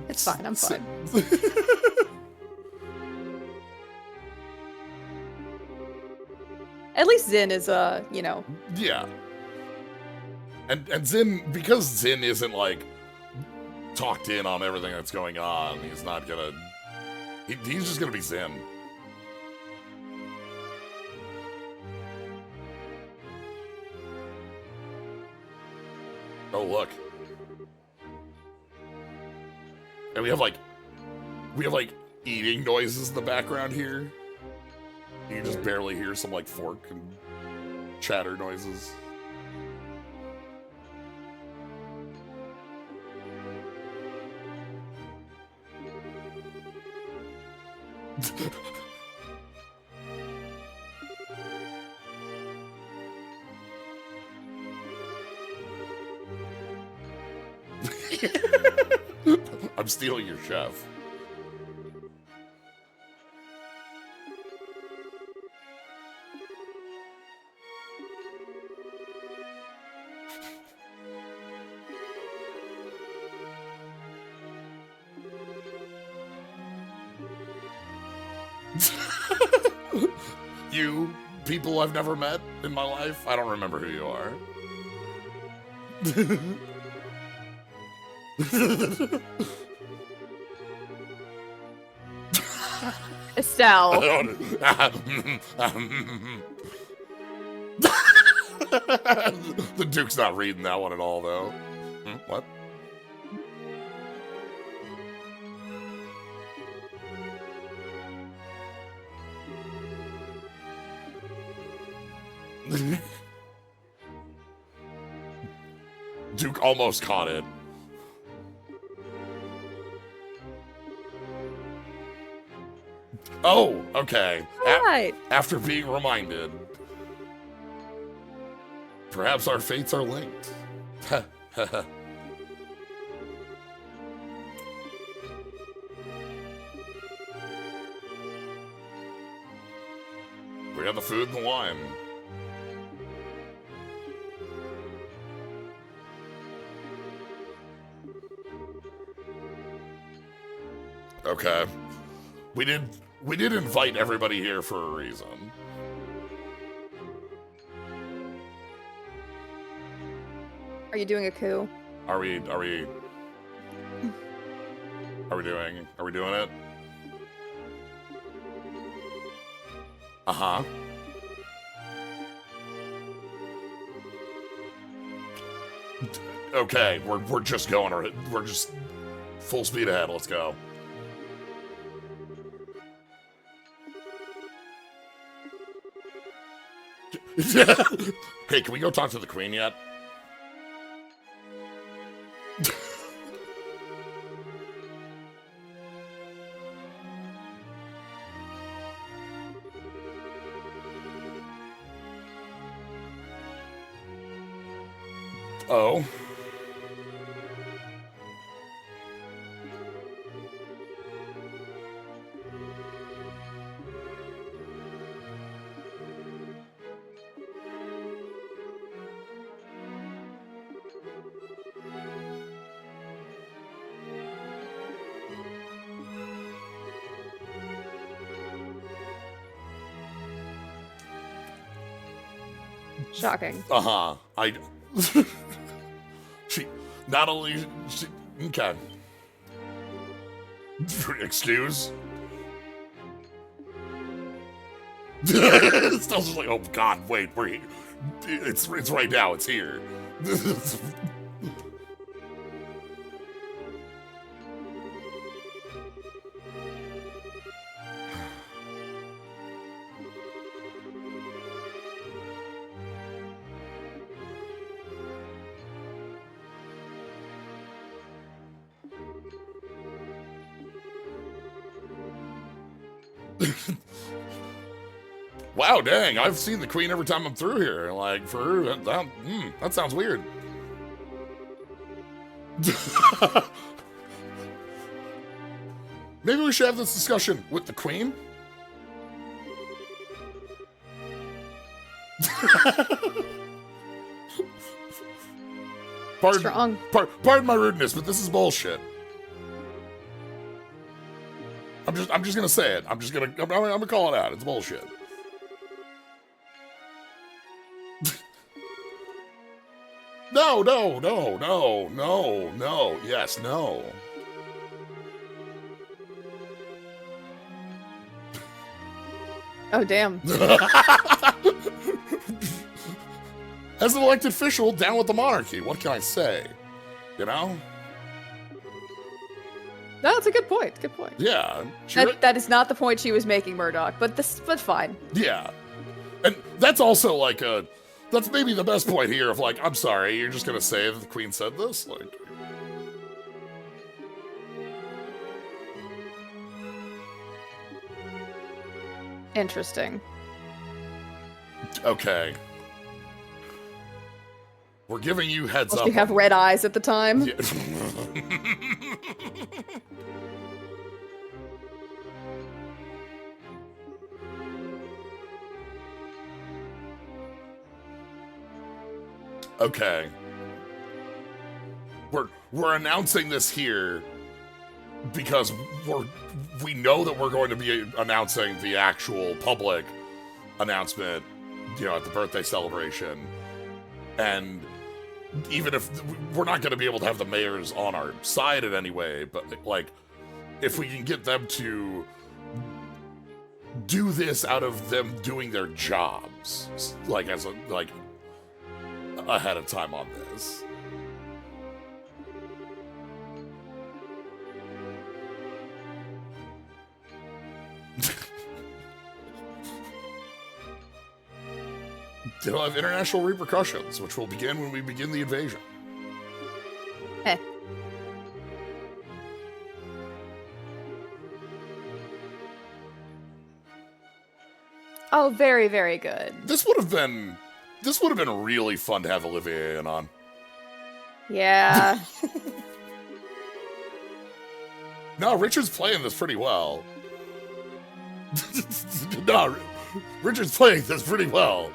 It's fine, I'm fine. At least Zin is, you know. Yeah. And Zin, because Zin isn't, like, talked in on everything that's going on, he's not gonna... He's just gonna be Zin. Oh, look. And we have, like, eating noises in the background here. You can just barely hear some, like, fork and chatter noises. I'm stealing your chef. You people I've never met in my life, I don't remember who you are. Estelle. The Duke's not reading that one at all, though. What? Duke almost caught it. Oh, okay. Right. After being reminded. Perhaps our fates are linked. We have the food and the wine. Okay. We did invite everybody here for a reason. Are you doing a coup? Are we doing it? Uh-huh. Okay, we're just going, we're just full speed ahead, let's go. Hey, can we go talk to the queen yet? Oh. Shocking. Uh-huh. She, not only, okay. Excuse? It's still just like, oh god, wait, we're here. It's right now, it's here. Wow, dang, I've seen the queen every time I'm through here. Like, for her, that sounds weird. Maybe we should have this discussion with the queen? Pardon my rudeness, but this is bullshit. I'm just gonna say it. I'm gonna call it out. It's bullshit. No, yes, no. Oh, damn. As an elected official, down with the monarchy. What can I say? You know? No, that's a good point. Good point. Yeah. That is not the point she was making, Murdoch, but fine. Yeah. And that's also like that's maybe the best point here of like, I'm sorry, you're just gonna say that the queen said this? Like, interesting. Okay. We're giving you heads up. You have red eyes at the time. Yeah. Okay. We're announcing this here because we know that we're going to be announcing the actual public announcement, you know, at the birthday celebration. And even if we're not going to be able to have the mayors on our side in any way, but like if we can get them to do this out of them doing their jobs, like as a like ahead of time on this. It'll have international repercussions, which will begin when we begin the invasion. Heh. Oh, very, very good. This would have been really fun to have Olivier in on. Yeah. No, Richard's playing this pretty well. No, Richard's playing this pretty well.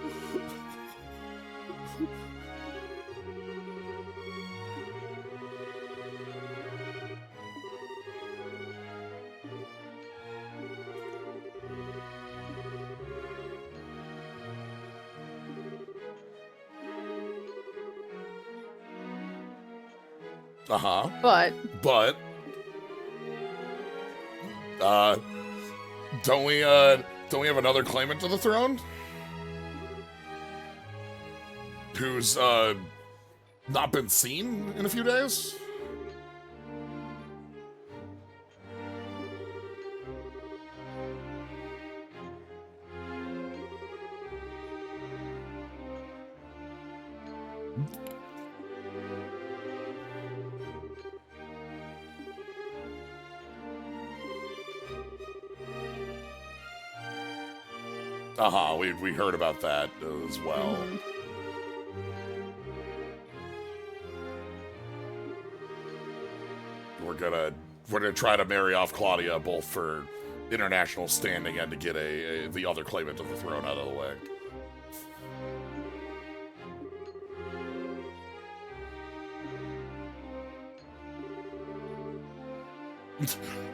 But don't we have another claimant to the throne? Who's not been seen in a few days? We heard about that as well. We're gonna try to marry off Claudia, both for international standing and to get the other claimant of the throne out of the way.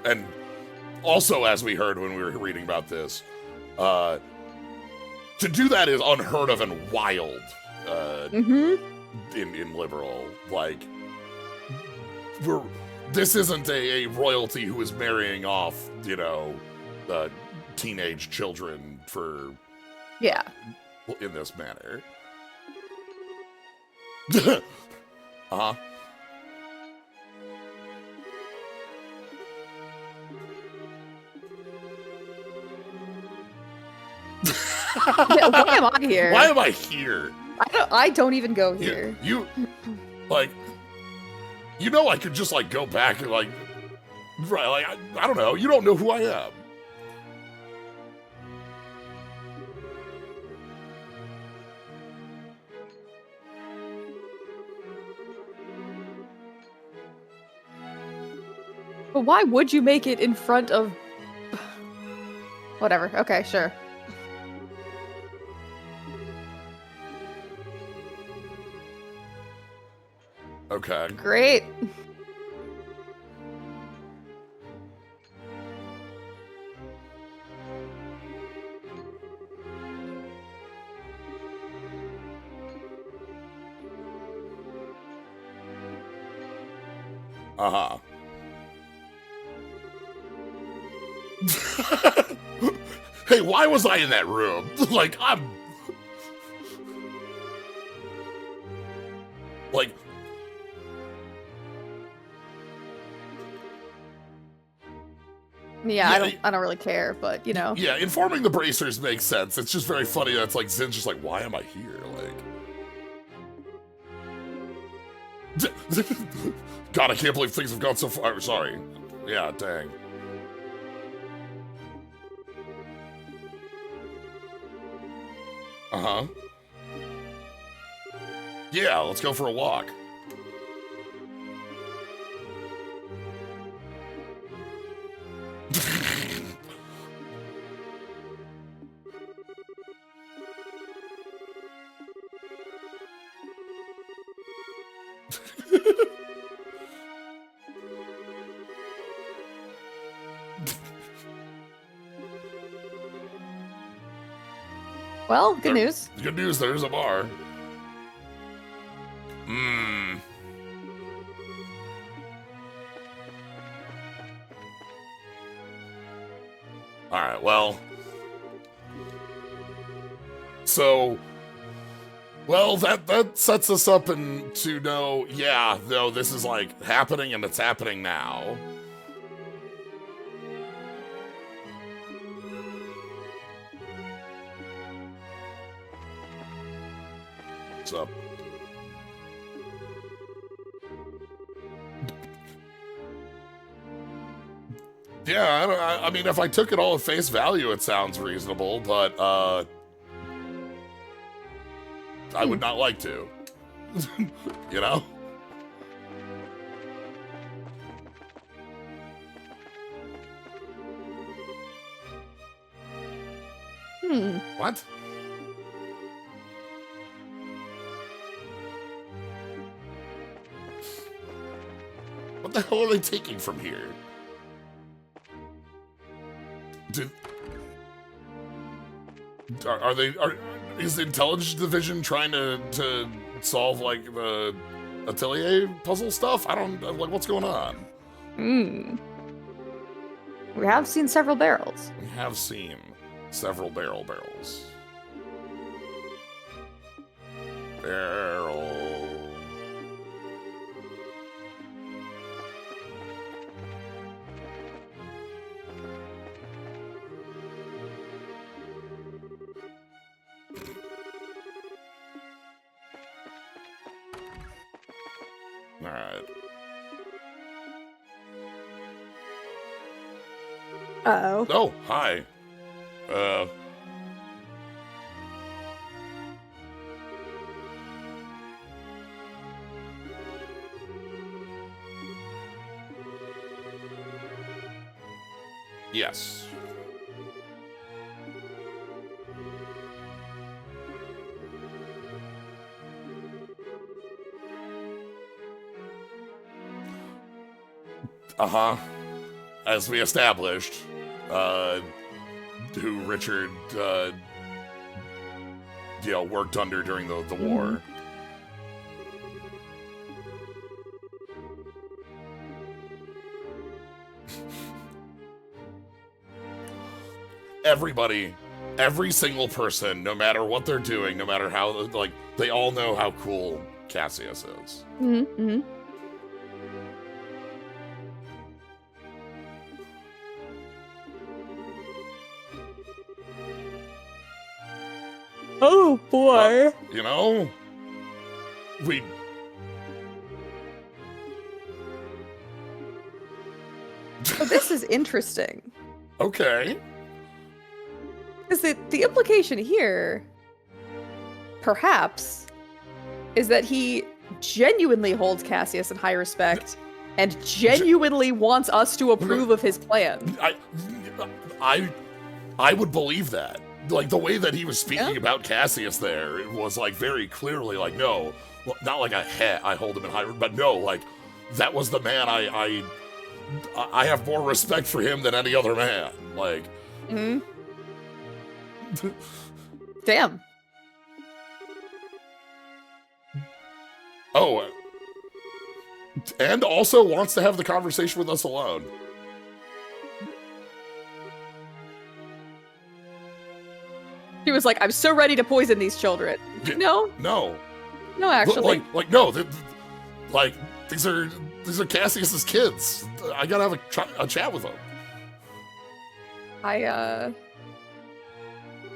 And also, as we heard when we were reading about this, to do that is unheard of and wild in liberal. Like, this isn't a royalty who is marrying off, teenage children for in this manner. Yeah, why am I here? Why am I here? I don't even go here. You I could just go back and I don't know. You don't know who I am. But why would you make it in front of? Whatever. Okay, sure. Okay. Great. Hey, why was I in that room? Yeah, I don't really care, but Yeah, informing the bracers makes sense. It's just very funny that it's Zin's just why am I here? God, I can't believe things have gone so far. Sorry. Yeah, dang. Yeah, let's go for a walk. Well, good news. Good news, there's a bar. Alright, well. So, well, that sets us up to know, yeah, no, this is happening and it's happening now. What's up? Yeah, I mean, if I took it all at face value, it sounds reasonable, but, I would not like to. You know? What? What the hell are they taking from here? Is the intelligence division trying to solve Atelier puzzle stuff? I don't, like, what's going on? We have seen several barrels. We have seen several barrels. Barrel. All right. Uh-oh. Oh, hi. Yes. Uh-huh. As we established, who Richard, worked under during the war. Everybody, every single person, no matter what they're doing, no matter how, like, they all know how cool Cassius is. Oh boy. We... So this is interesting. Okay. Because the implication here, perhaps, is that he genuinely holds Cassius in high respect and genuinely wants us to approve of his plan. I would believe that. Like, the way that he was speaking about Cassius there, it was, like, very clearly, like, no, not like I hold him in high, but no, like, that was the man I have more respect for him than any other man. Like... Damn. Oh, and also wants to have the conversation with us alone. He was like, I'm so ready to poison these children. No? No. No, actually. No. These are Cassius's kids. I gotta have a chat with them. I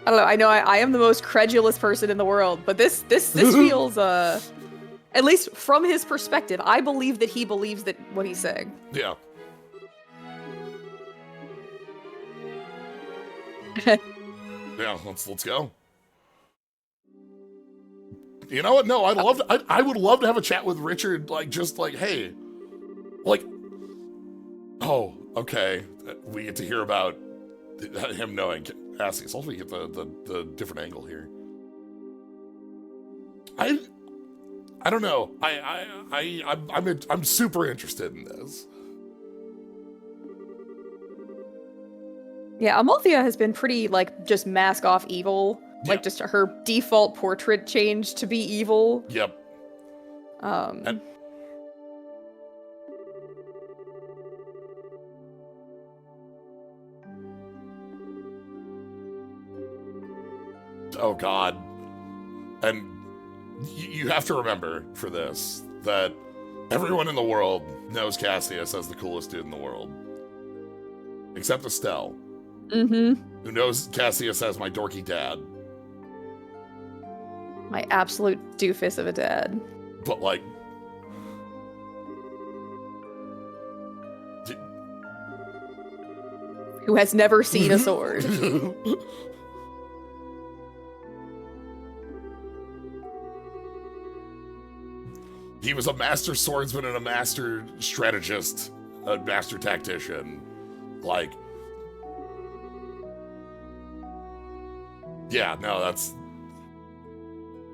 don't know. I know I am the most credulous person in the world, but this feels, at least from his perspective, I believe that he believes that what he's saying. Yeah. Yeah, let's go. You know what? No, I would love to have a chat with Richard, like, just like, hey, like, oh, okay, we get to hear about him knowing Cassius. Also, we get the different angle here. I don't know. I'm super interested in this. Yeah, Amalthea has been pretty, like, just mask off evil. Yeah. Like, just her default portrait changed to be evil. Yep. And oh, God. And you have to remember for this that everyone in the world knows Cassius as the coolest dude in the world. Except Estelle. Who knows Cassius as my dorky dad. My absolute doofus of a dad. But, like... Who has never seen a sword. He was a master swordsman and a master strategist, a master tactician. Like... Yeah, no,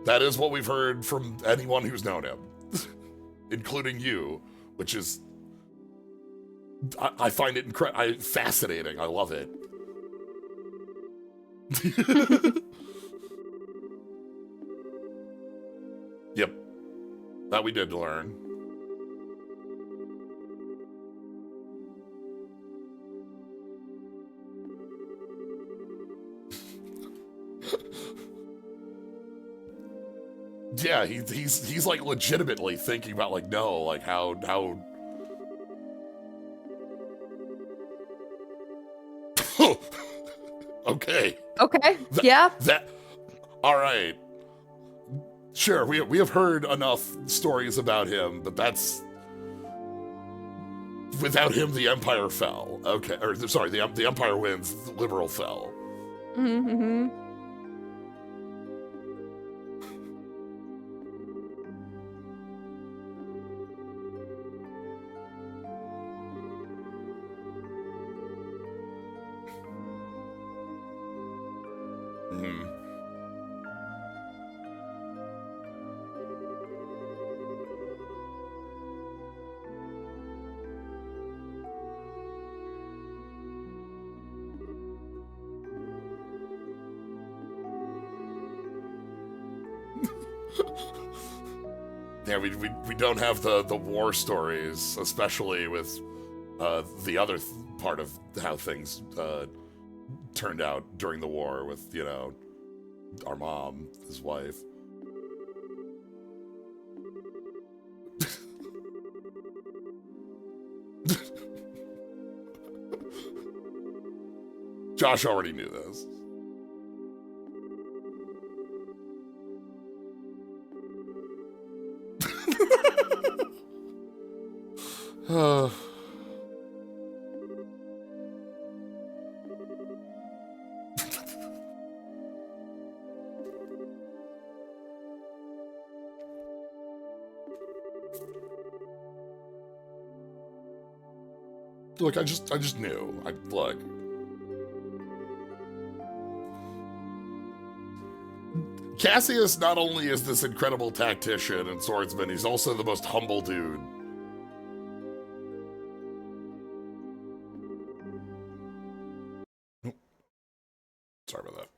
that is what we've heard from anyone who's known him, including you, which is, I find it fascinating. I love it. Yep. That we did learn. Yeah, he's like legitimately thinking about like, no, like how okay. Okay. Yeah. That all right. Sure, we have heard enough stories about him, but that's without him the Empire fell. Okay, or sorry, the Empire wins, the Liberal fell. Mm-hmm. Mm-hmm. Yeah, we don't have the war stories, especially with the other part of how things turned out during the war with, you know, our mom, his wife. Josh already knew this. Look, I just knew. Look. Cassius not only is this incredible tactician and swordsman, he's also the most humble dude. Sorry about that.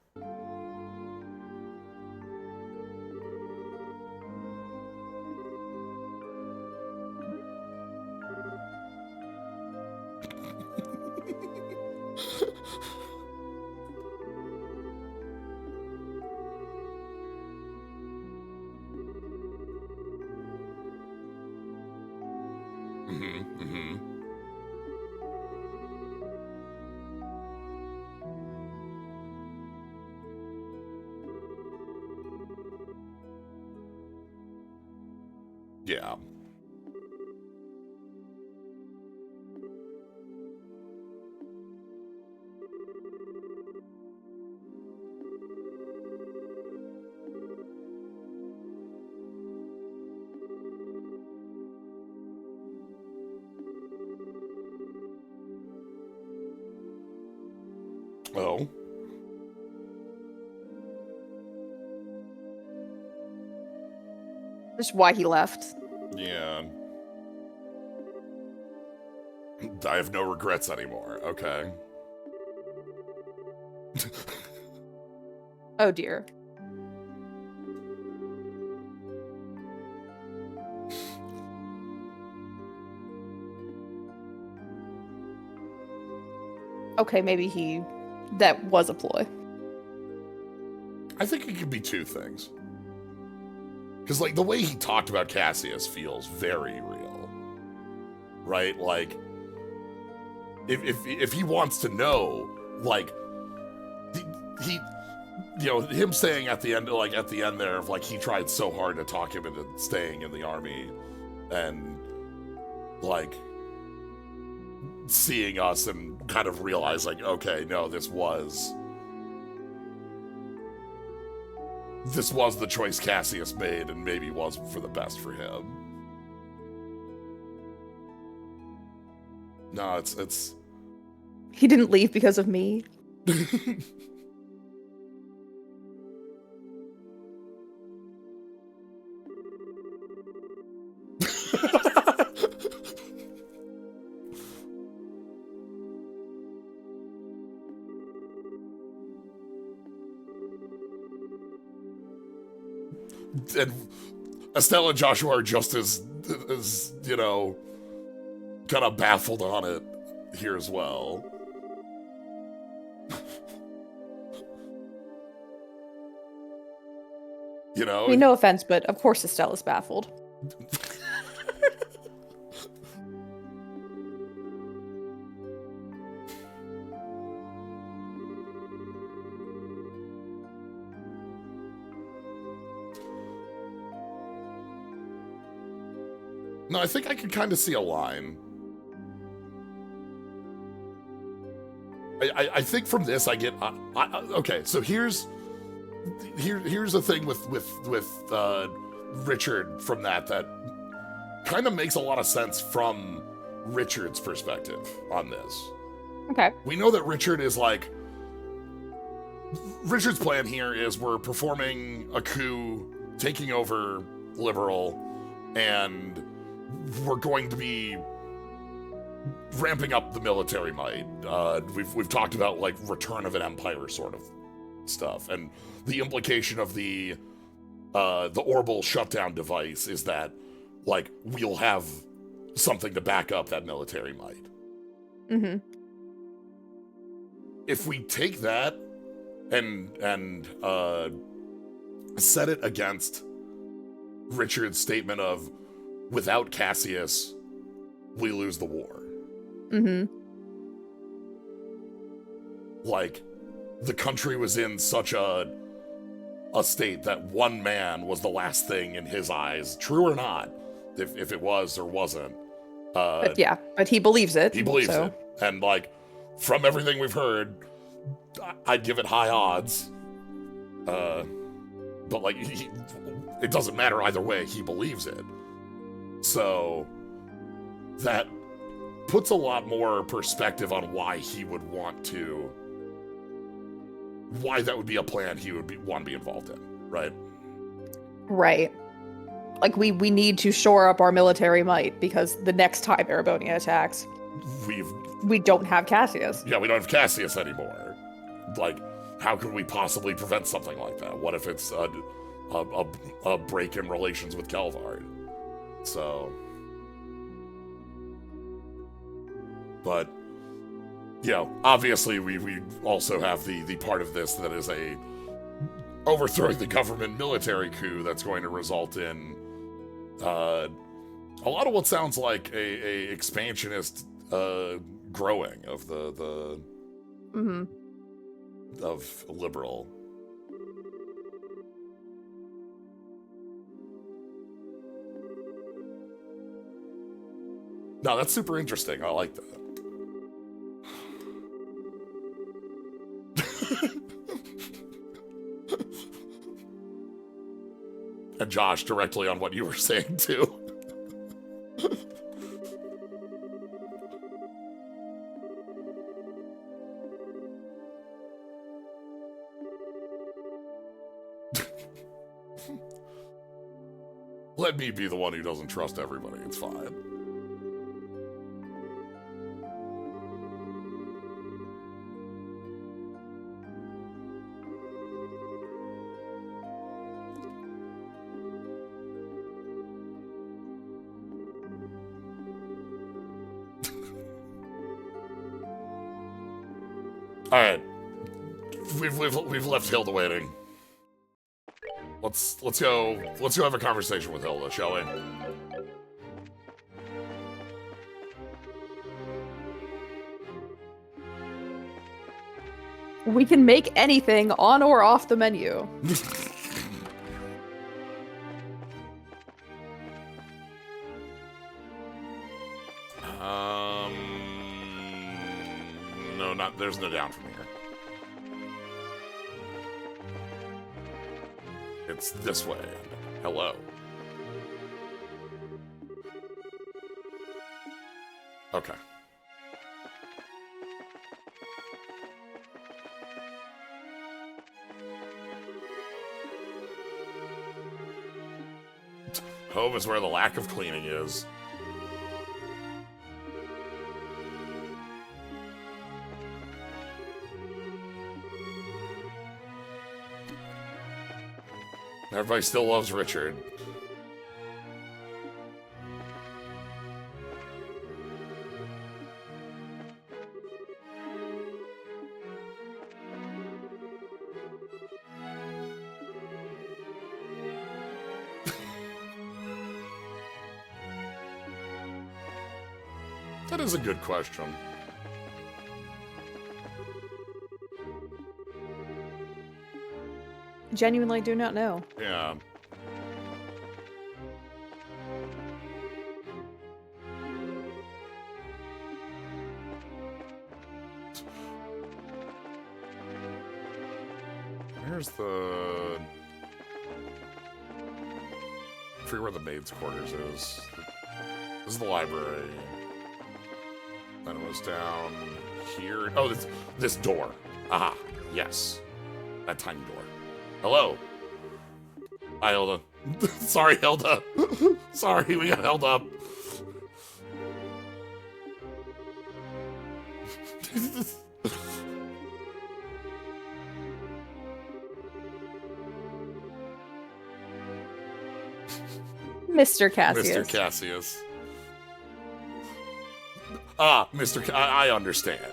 Yeah. Oh. That's why he left. Yeah. I have no regrets anymore. Okay. Oh dear. Okay, maybe that was a ploy. I think it could be two things. Because, like, the way he talked about Cassius feels very real. Right? Like, if he wants to know, like, he you know, him saying at the end there, of like, he tried so hard to talk him into staying in the army, and, like, seeing us and kind of realizing, okay, no, this was the choice Cassius made, and maybe wasn't for the best for him. No, it's... He didn't leave because of me. Estelle and Joshua are just as you know, kind of baffled on it here as well. You know? I mean, no offense, but of course Estelle is baffled. No, I think I can kind of see a line. I think from this I get okay. So here's the thing with Richard from that kind of makes a lot of sense from Richard's perspective on this. Okay. We know that Richard is like Richard's plan here is we're performing a coup, taking over Liberal, and we're going to be ramping up the military might. We've talked about like return of an empire sort of stuff, and the implication of the orbital shutdown device is that like we'll have something to back up that military might. Mm-hmm. If we take that and set it against Richard's statement of without Cassius, we lose the war. Mm-hmm. Like, the country was in such a state that one man was the last thing in his eyes, true or not, if it was or wasn't. But he believes it. He believes it. And, like, from everything we've heard, I'd give it high odds. But, like, it doesn't matter either way. He believes it. So, that puts a lot more perspective on why he would want to... why that would be a plan he would want to be involved in, right? Right. Like, we need to shore up our military might, because the next time Erebonia attacks, we don't have Cassius. Yeah, we don't have Cassius anymore. Like, how could we possibly prevent something like that? What if it's a break in relations with Kelvard? So... But, you know, obviously we also have the part of this that is a overthrowing the government military coup that's going to result in a lot of what sounds like a expansionist growing of the mm-hmm. of Liberal. No, that's super interesting. I like that. And Josh, directly on what you were saying, too. Let me be the one who doesn't trust everybody. It's fine. All right, we've left Hilda waiting. Let's go have a conversation with Hilda, shall we? We can make anything on or off the menu. No, there's no down from here. It's this way. Hello. Okay. Home is where the lack of cleaning is. Everybody still loves Richard. That is a good question. Genuinely do not know. Yeah. Where's the... I forget where the maid's quarters is. This is the library. Then it was down here. Oh, this door. Aha, yes. That tiny door. Hello. Hi, Hilda. Sorry, Hilda. Sorry, we got held up. Mr. Cassius. Mr. Cassius. Ah, Mr. I understand.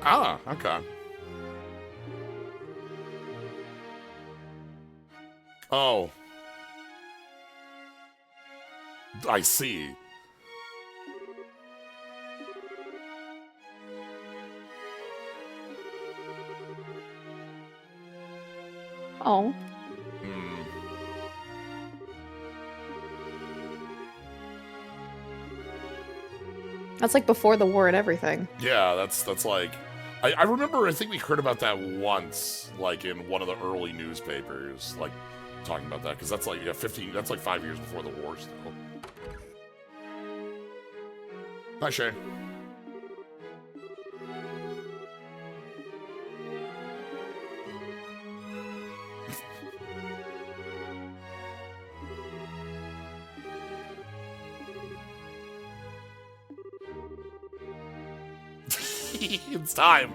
Ah, okay. Oh. I see. Oh. Hmm. That's like before the war and everything. Yeah, that's like... I remember, I think we heard about that once, like, in one of the early newspapers, like, talking about that, because that's like, yeah, 15, that's like 5 years before the war still. Hi, Shay. It's time.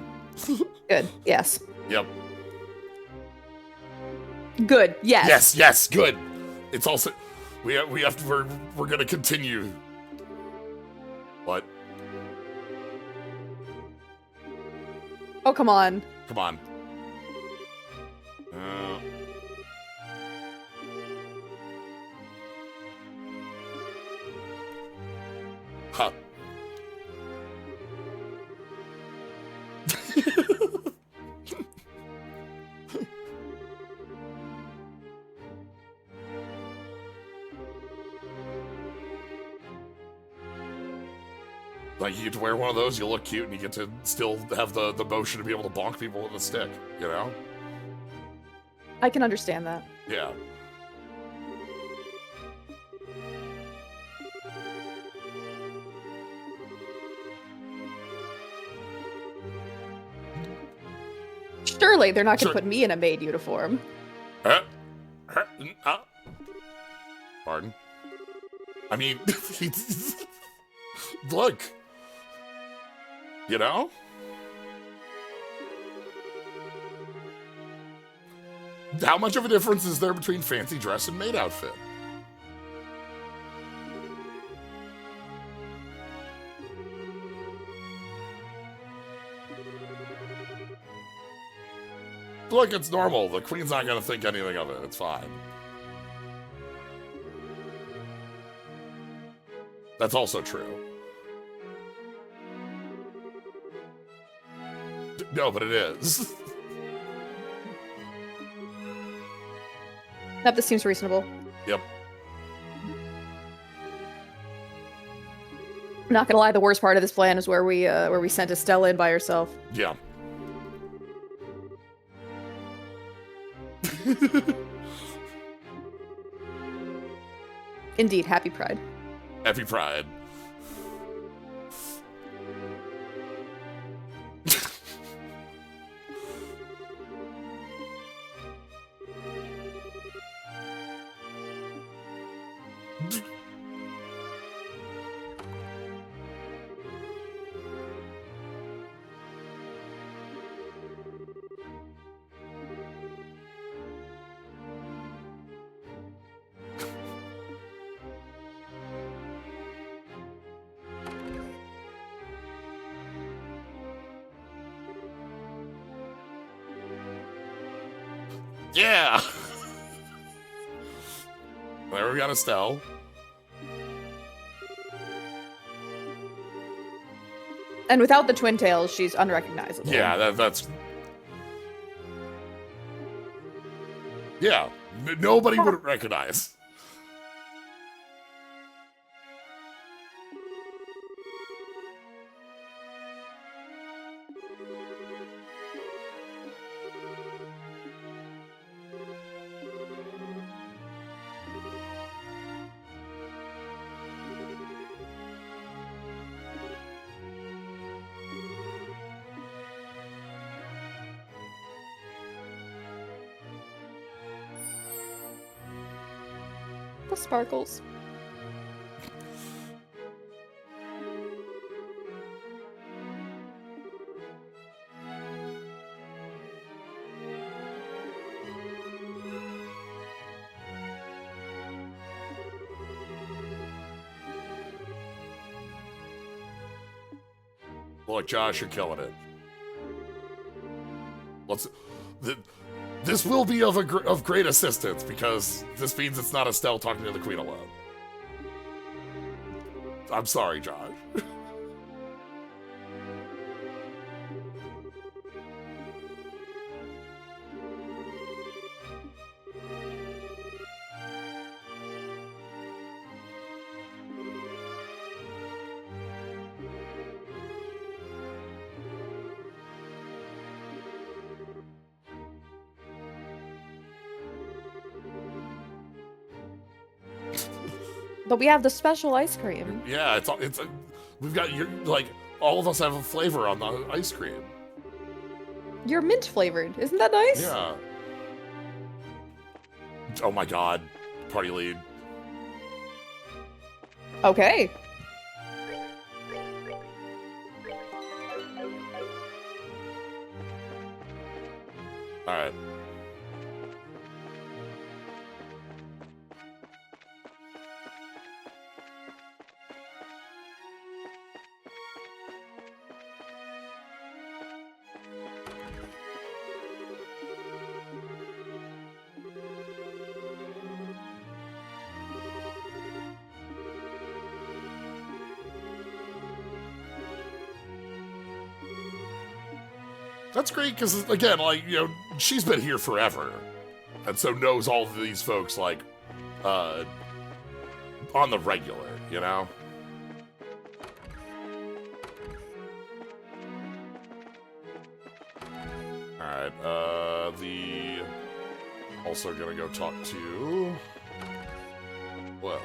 Good. Yes. Yep. Good. Yes. Yes. Yes. Good. It's also we have to we're gonna continue. What? Oh, come on. Come on. Huh. Like, you get to wear one of those, you look cute, and you get to still have the motion to be able to bonk people with a stick, you know? I can understand that. Yeah. Surely they're not going to put me in a maid uniform. Pardon? I mean, look. You know? How much of a difference is there between fancy dress and maid outfit? Look, it's normal. The queen's not going to think anything of it. It's fine. That's also true. No, but it is. Yep, this seems reasonable. Yep. I'm not gonna lie, the worst part of this plan is where we sent Estella in by herself. Yeah. Indeed, happy Pride. Happy Pride. Yeah. There we got Estelle. And without the twin tails, she's unrecognizable. Yeah, that's... Yeah, nobody would recognize. The sparkles. Look, Josh, you're killing it. This will be of great assistance, because this means it's not Estelle talking to the Queen alone. I'm sorry, Josh. But we have the special ice cream. Yeah, we've got all of us have a flavor on the ice cream. You're mint flavored. Isn't that nice? Yeah. Oh my god. Party lead. Okay. Alright. That's great, because, again, she's been here forever. And so knows all of these folks, on the regular, you know? Alright, also gonna go talk to... Well...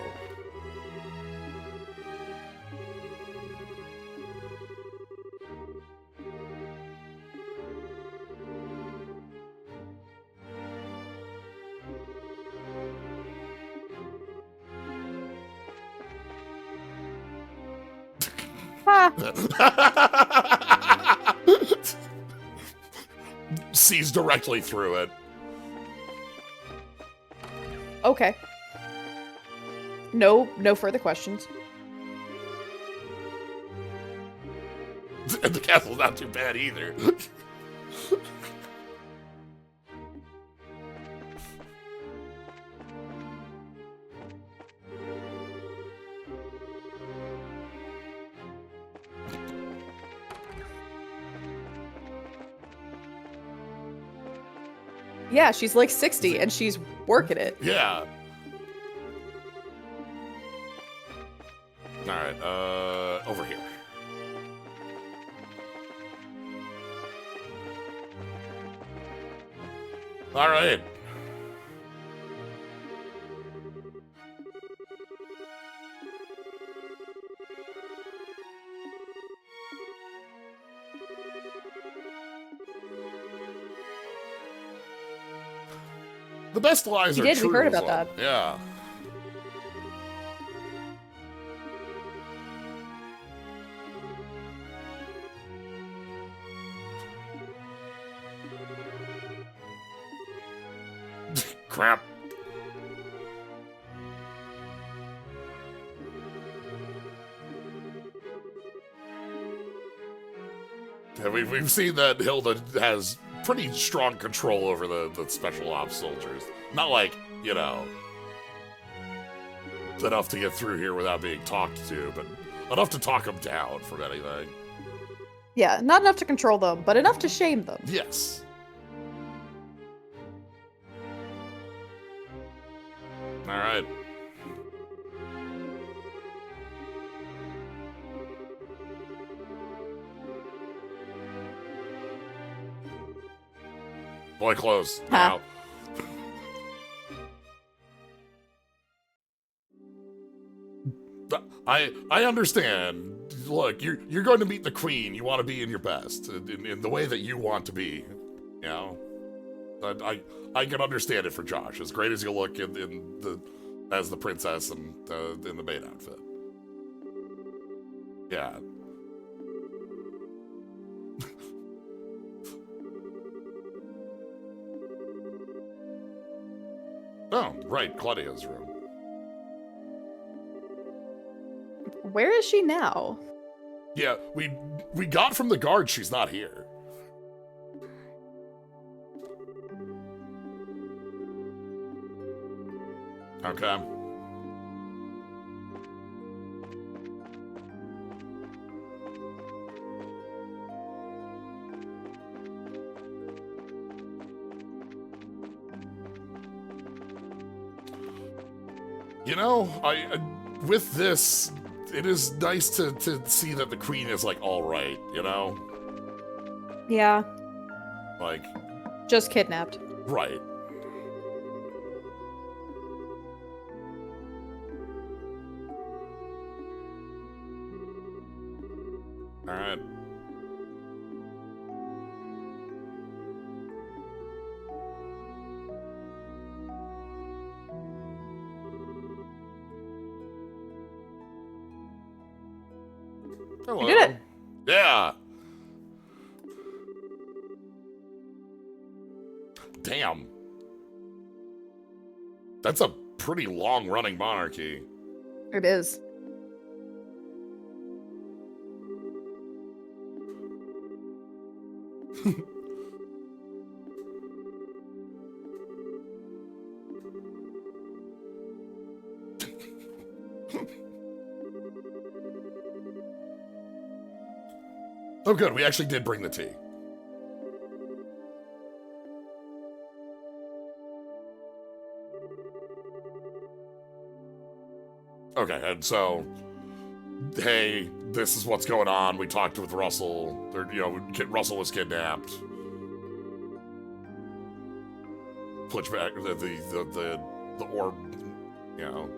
Sees directly through it. Okay. No further questions. And the castle's not too bad either. Yeah, she's like 60 and she's working it. Yeah. Alright, over here. Alright. The best lies are true. We heard about that. Yeah. Crap. Yeah, we've seen that Hilda has pretty strong control over the special ops soldiers. Not like, enough to get through here without being talked to, but enough to talk them down from anything. Yeah, not enough to control them, but enough to shame them. Yes. All right. Boy, close. Now. I understand. Look, you're going to meet the queen. You want to be in your best, in the way that you want to be. You know, I can understand it for Josh. As great as you look as the princess and in the maid outfit. Yeah. Oh, right, Claudia's room. Where is she now? Yeah, we got from the guard she's not here. Okay. You know, with this, it is nice to see that the queen is, like, all right, you know? Yeah. Like... just kidnapped. Right. All right. Hello. You did it. Yeah. Damn. That's a pretty long-running monarchy. It is. Oh, good. We actually did bring the tea. Okay, and so, hey, this is what's going on. We talked with Russell. Russell was kidnapped. Push back the orb, you know.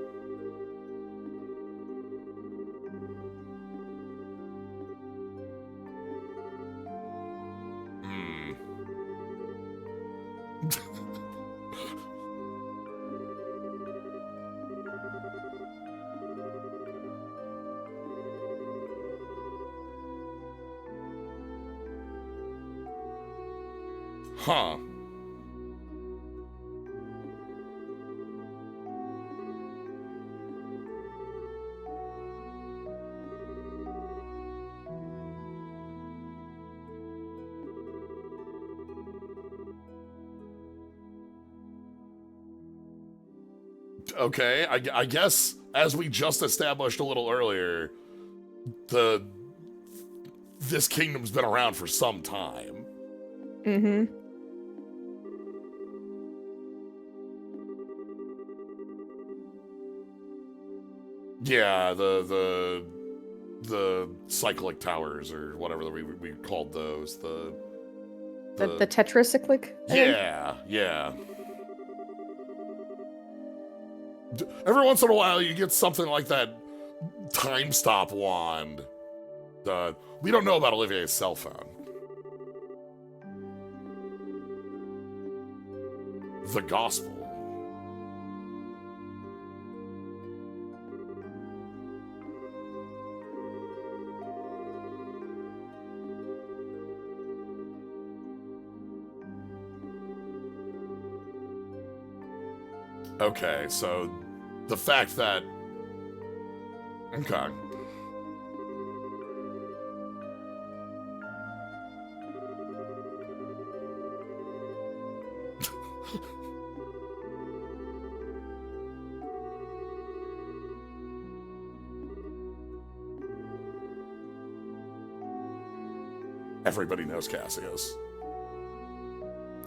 Huh. Okay, I guess, as we just established a little earlier, this kingdom's been around for some time. Mm-hmm. Yeah, the cyclic towers, or whatever we called those. The tetracyclic? Yeah, yeah. Every once in a while, you get something like that time stop wand. We don't know about Olivier's cell phone. The gospel. Okay, so the fact that... Okay. everybody knows Cassius.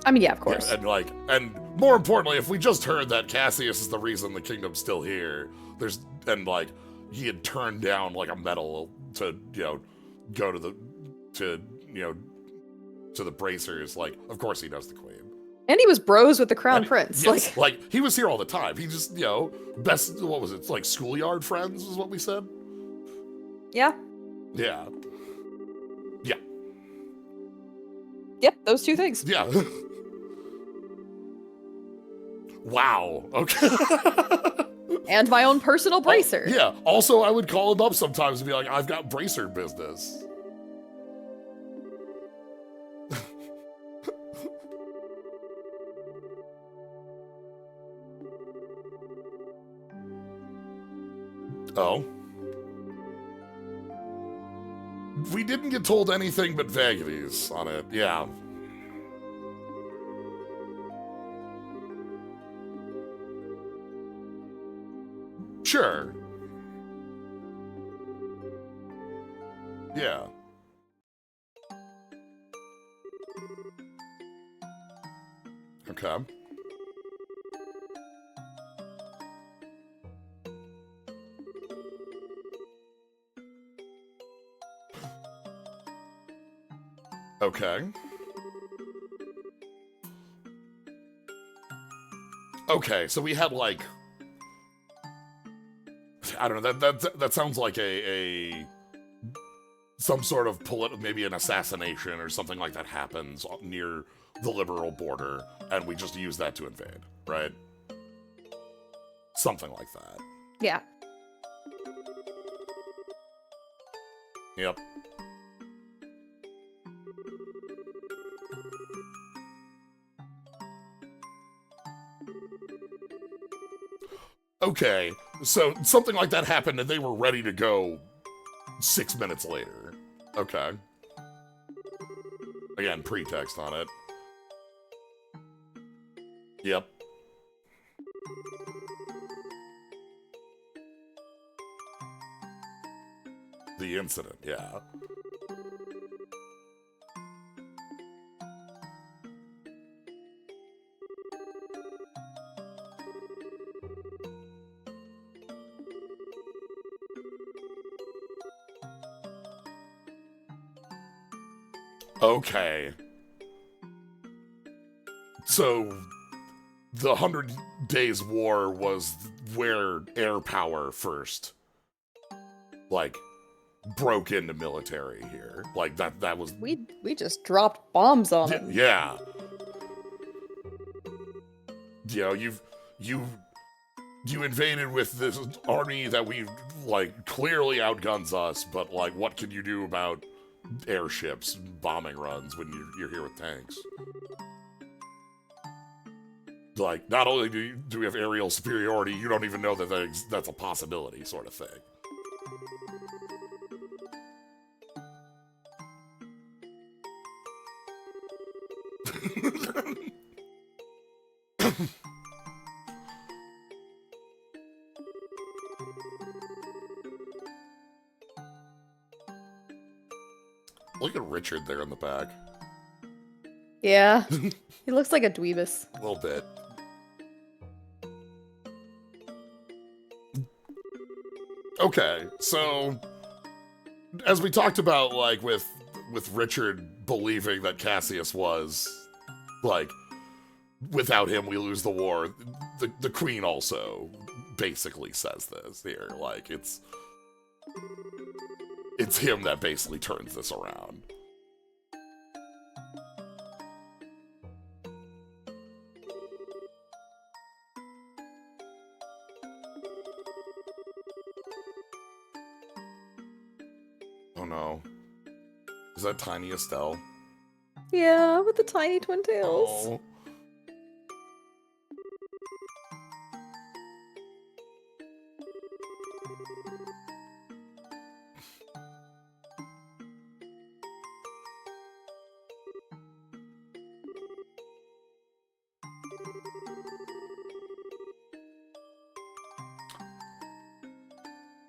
I mean, yeah, of course. Yeah, and more importantly, if we just heard that Cassius is the reason the kingdom's still here, he had turned down like a medal to, go to the bracers, like, of course he knows the queen. And he was bros with the crown prince. Yes, like he was here all the time. He just, best, what was it? Like schoolyard friends is what we said? Yeah. Yeah. Yeah. Yep, those two things. Yeah. Wow. Okay. And my own personal bracer. Yeah. Also, I would call him up sometimes and be like, I've got bracer business. Oh. We didn't get told anything but vagaries on it. Yeah. Sure. Yeah. Okay. Okay. Okay, so we had like, I don't know, that sounds like some sort of maybe an assassination or something like that happens near the liberal border, and we just use that to invade, right? Something like that. Yeah. Yep. Okay, so something like that happened and they were ready to go 6 minutes later. Okay. Again, pretext on it. Yep. The incident, yeah. Okay. So, the 100 Days War was where air power first, like, broke into military here. Like, that was... We just dropped bombs on them. Yeah. You invaded with this army that clearly outguns us, but, like, what can you do about airships, bombing runs when you're here with tanks? Like, not only do we have aerial superiority, you don't even know that that's a possibility, sort of thing. Look at Richard there in the back. Yeah. He looks like a dweebus. A little bit. Okay, so as we talked about, like, with Richard believing that Cassius was, like, without him we lose the war, the Queen also basically says this here. Like, it's him that basically turns this around. Oh no. Is that tiny Estelle? Yeah, with the tiny twin tails. Oh.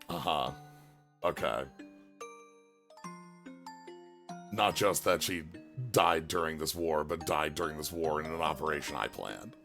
Uh-huh. Okay. Not just that she died during this war, but died during this war in an operation I planned.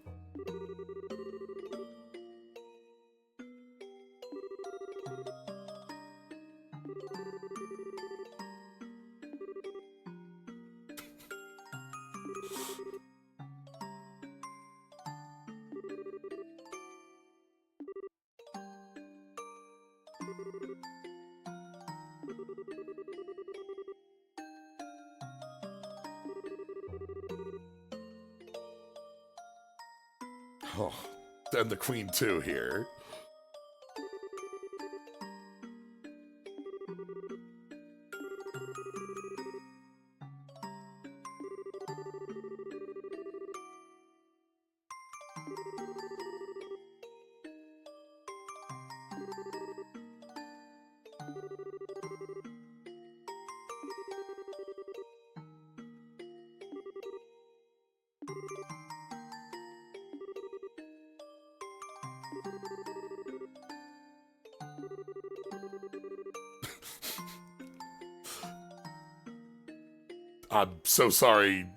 Oh, and the queen too here. I'm so sorry,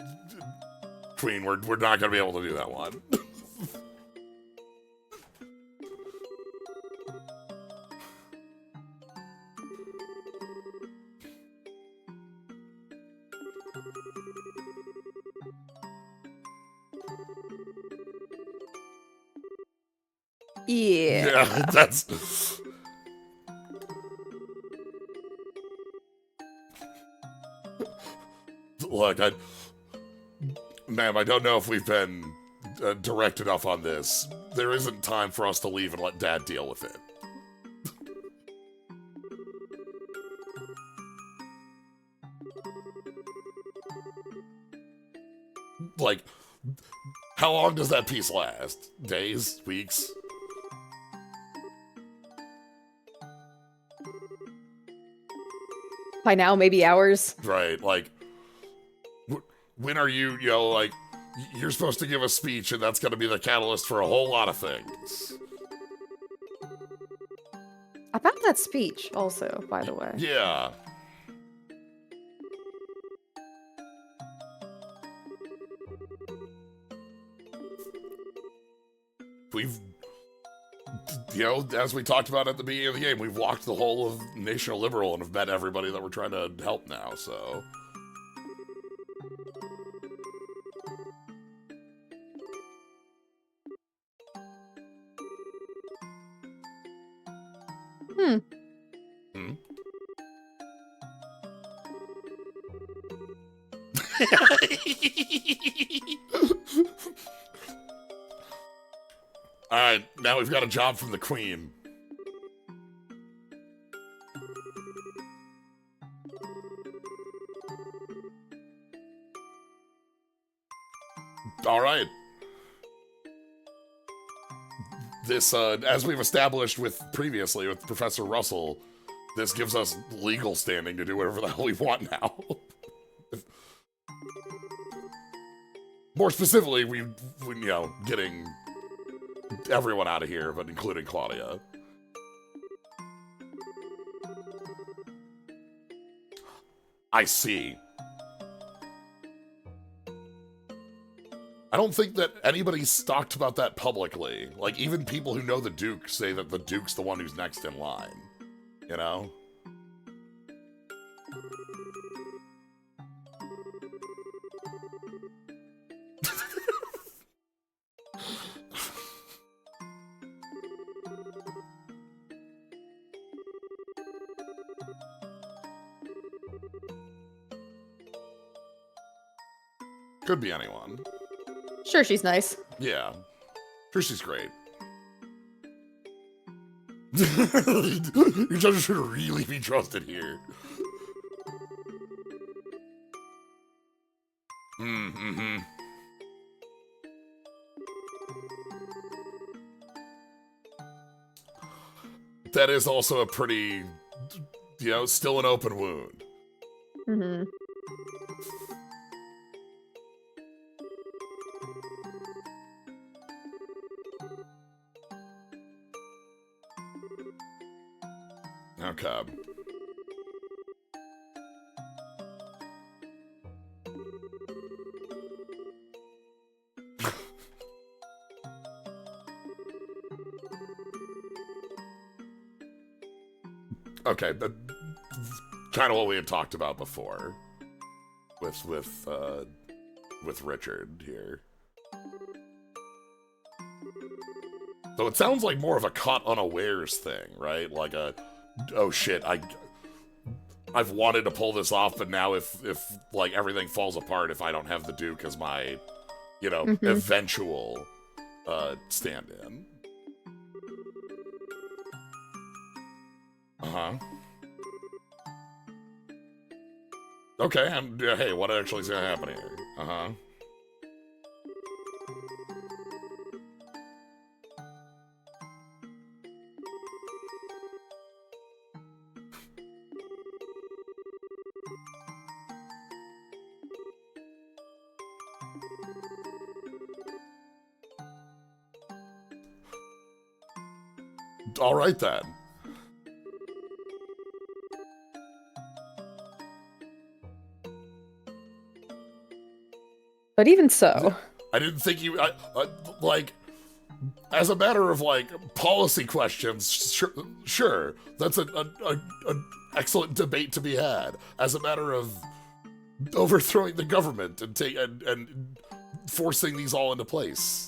Queen. We're not gonna be able to do that one. Yeah, that's... Look, ma'am, I don't know if we've been direct enough on this. There isn't time for us to leave and let Dad deal with it. Like, how long does that piece last? Days? Weeks? By now, maybe hours. Right, like, when are you, like, you're supposed to give a speech and that's going to be the catalyst for a whole lot of things. About that speech, also, by the way. Yeah. We've, as we talked about at the beginning of the game, we've walked the whole of National Liberal and have met everybody that we're trying to help now, so... Hmm? Alright, now we've got a job from the Queen. Alright. This, as we've established previously with Professor Russell, this gives us legal standing to do whatever the hell we want now. More specifically, we getting everyone out of here, but including Claudia. I see. I don't think that anybody's talked about that publicly. Like, even people who know the Duke say that the Duke's the one who's next in line. You know? Could be anyone. Sure, she's nice. Yeah. Sure, she's great. Your judges should really be trusted here. Mm-hmm. That is also a pretty, still an open wound. Mm-hmm. Okay. Okay, but kind of what we had talked about before with Richard here. So it sounds like more of a caught unawares thing, right? Like a, oh shit, I've wanted to pull this off, but now if like everything falls apart, if I don't have the Duke as my, eventual stand-in. Uh-huh. Okay, and hey, what actually is gonna happen here? Uh-huh. All right, then. But even so, I didn't think you like, as a matter of like policy questions. Sure, that's an excellent debate to be had. As a matter of overthrowing the government and forcing these all into place.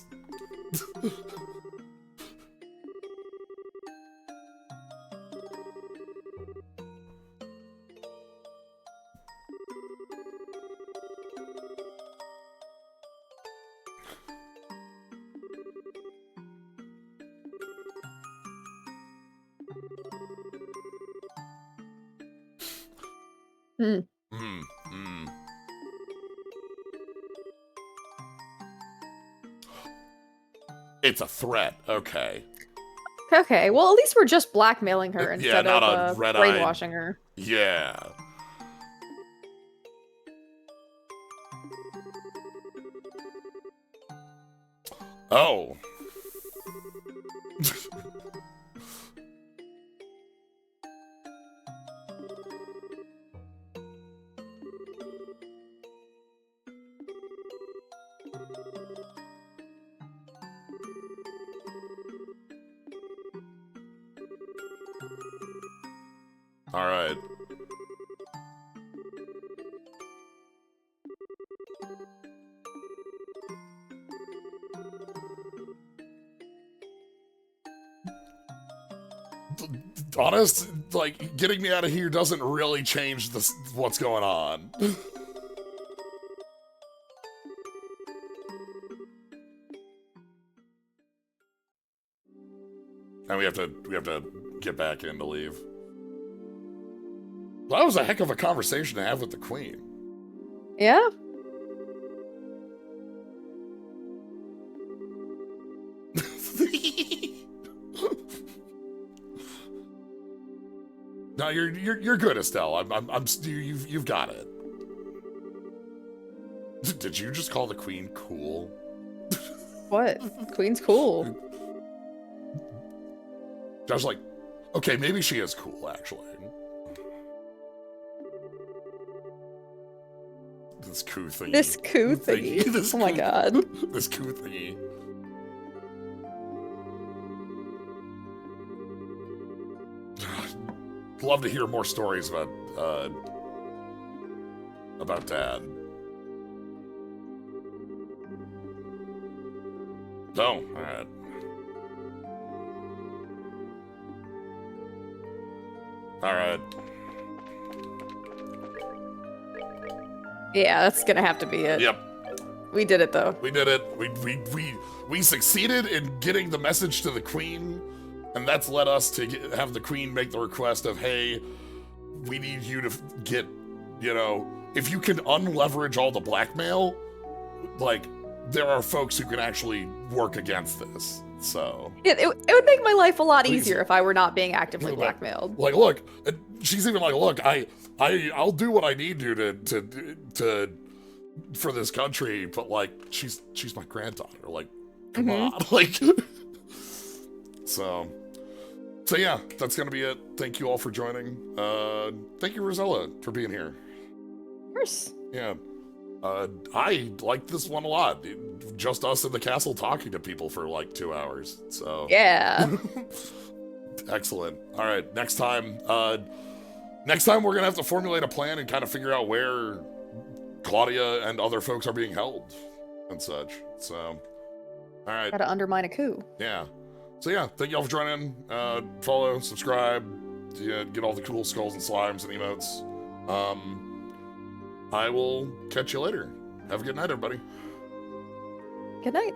It's a threat. Okay. Okay, well, at least we're just blackmailing her instead of brainwashing her. Yeah. Oh. All right. Honest, like, getting me out of here doesn't really change what's going on. And we have to get back in to leave. Well, that was a heck of a conversation to have with the Queen. Yeah. No, you're good, Estelle. You've got it. Did you just call the Queen cool? What? Queen's cool. I was like, okay, maybe she is cool, actually. This coup thingy. This coup thingy. Oh my god. This coup thingy. Love to hear more stories about Dad. Oh, all right. All right. Yeah, that's gonna have to be it. Yep. We did it though. We did it. We succeeded in getting the message to the Queen, and that's led us to have the Queen make the request of, hey, we need you to get, if you can unleverage all the blackmail, like, there are folks who can actually work against this. So it would make my life a lot easier if I were not being actively blackmailed. Like, look, she's even like, look, I'll do what I need to for this country, but like, she's my granddaughter. Like, come on, like. So yeah, that's gonna be it. Thank you all for joining. Thank you, Rosella, for being here. Of course. Yeah. I liked this one a lot. Just us in the castle talking to people for like 2 hours. So yeah. Excellent. All right, next time we're gonna have to formulate a plan and kind of figure out where Claudia and other folks are being held and such. So, all right. Gotta undermine a coup. Yeah. So yeah, thank y'all for joining. Follow, subscribe, get all the cool skulls and slimes and emotes. I will catch you later. Have a good night, everybody. Good night.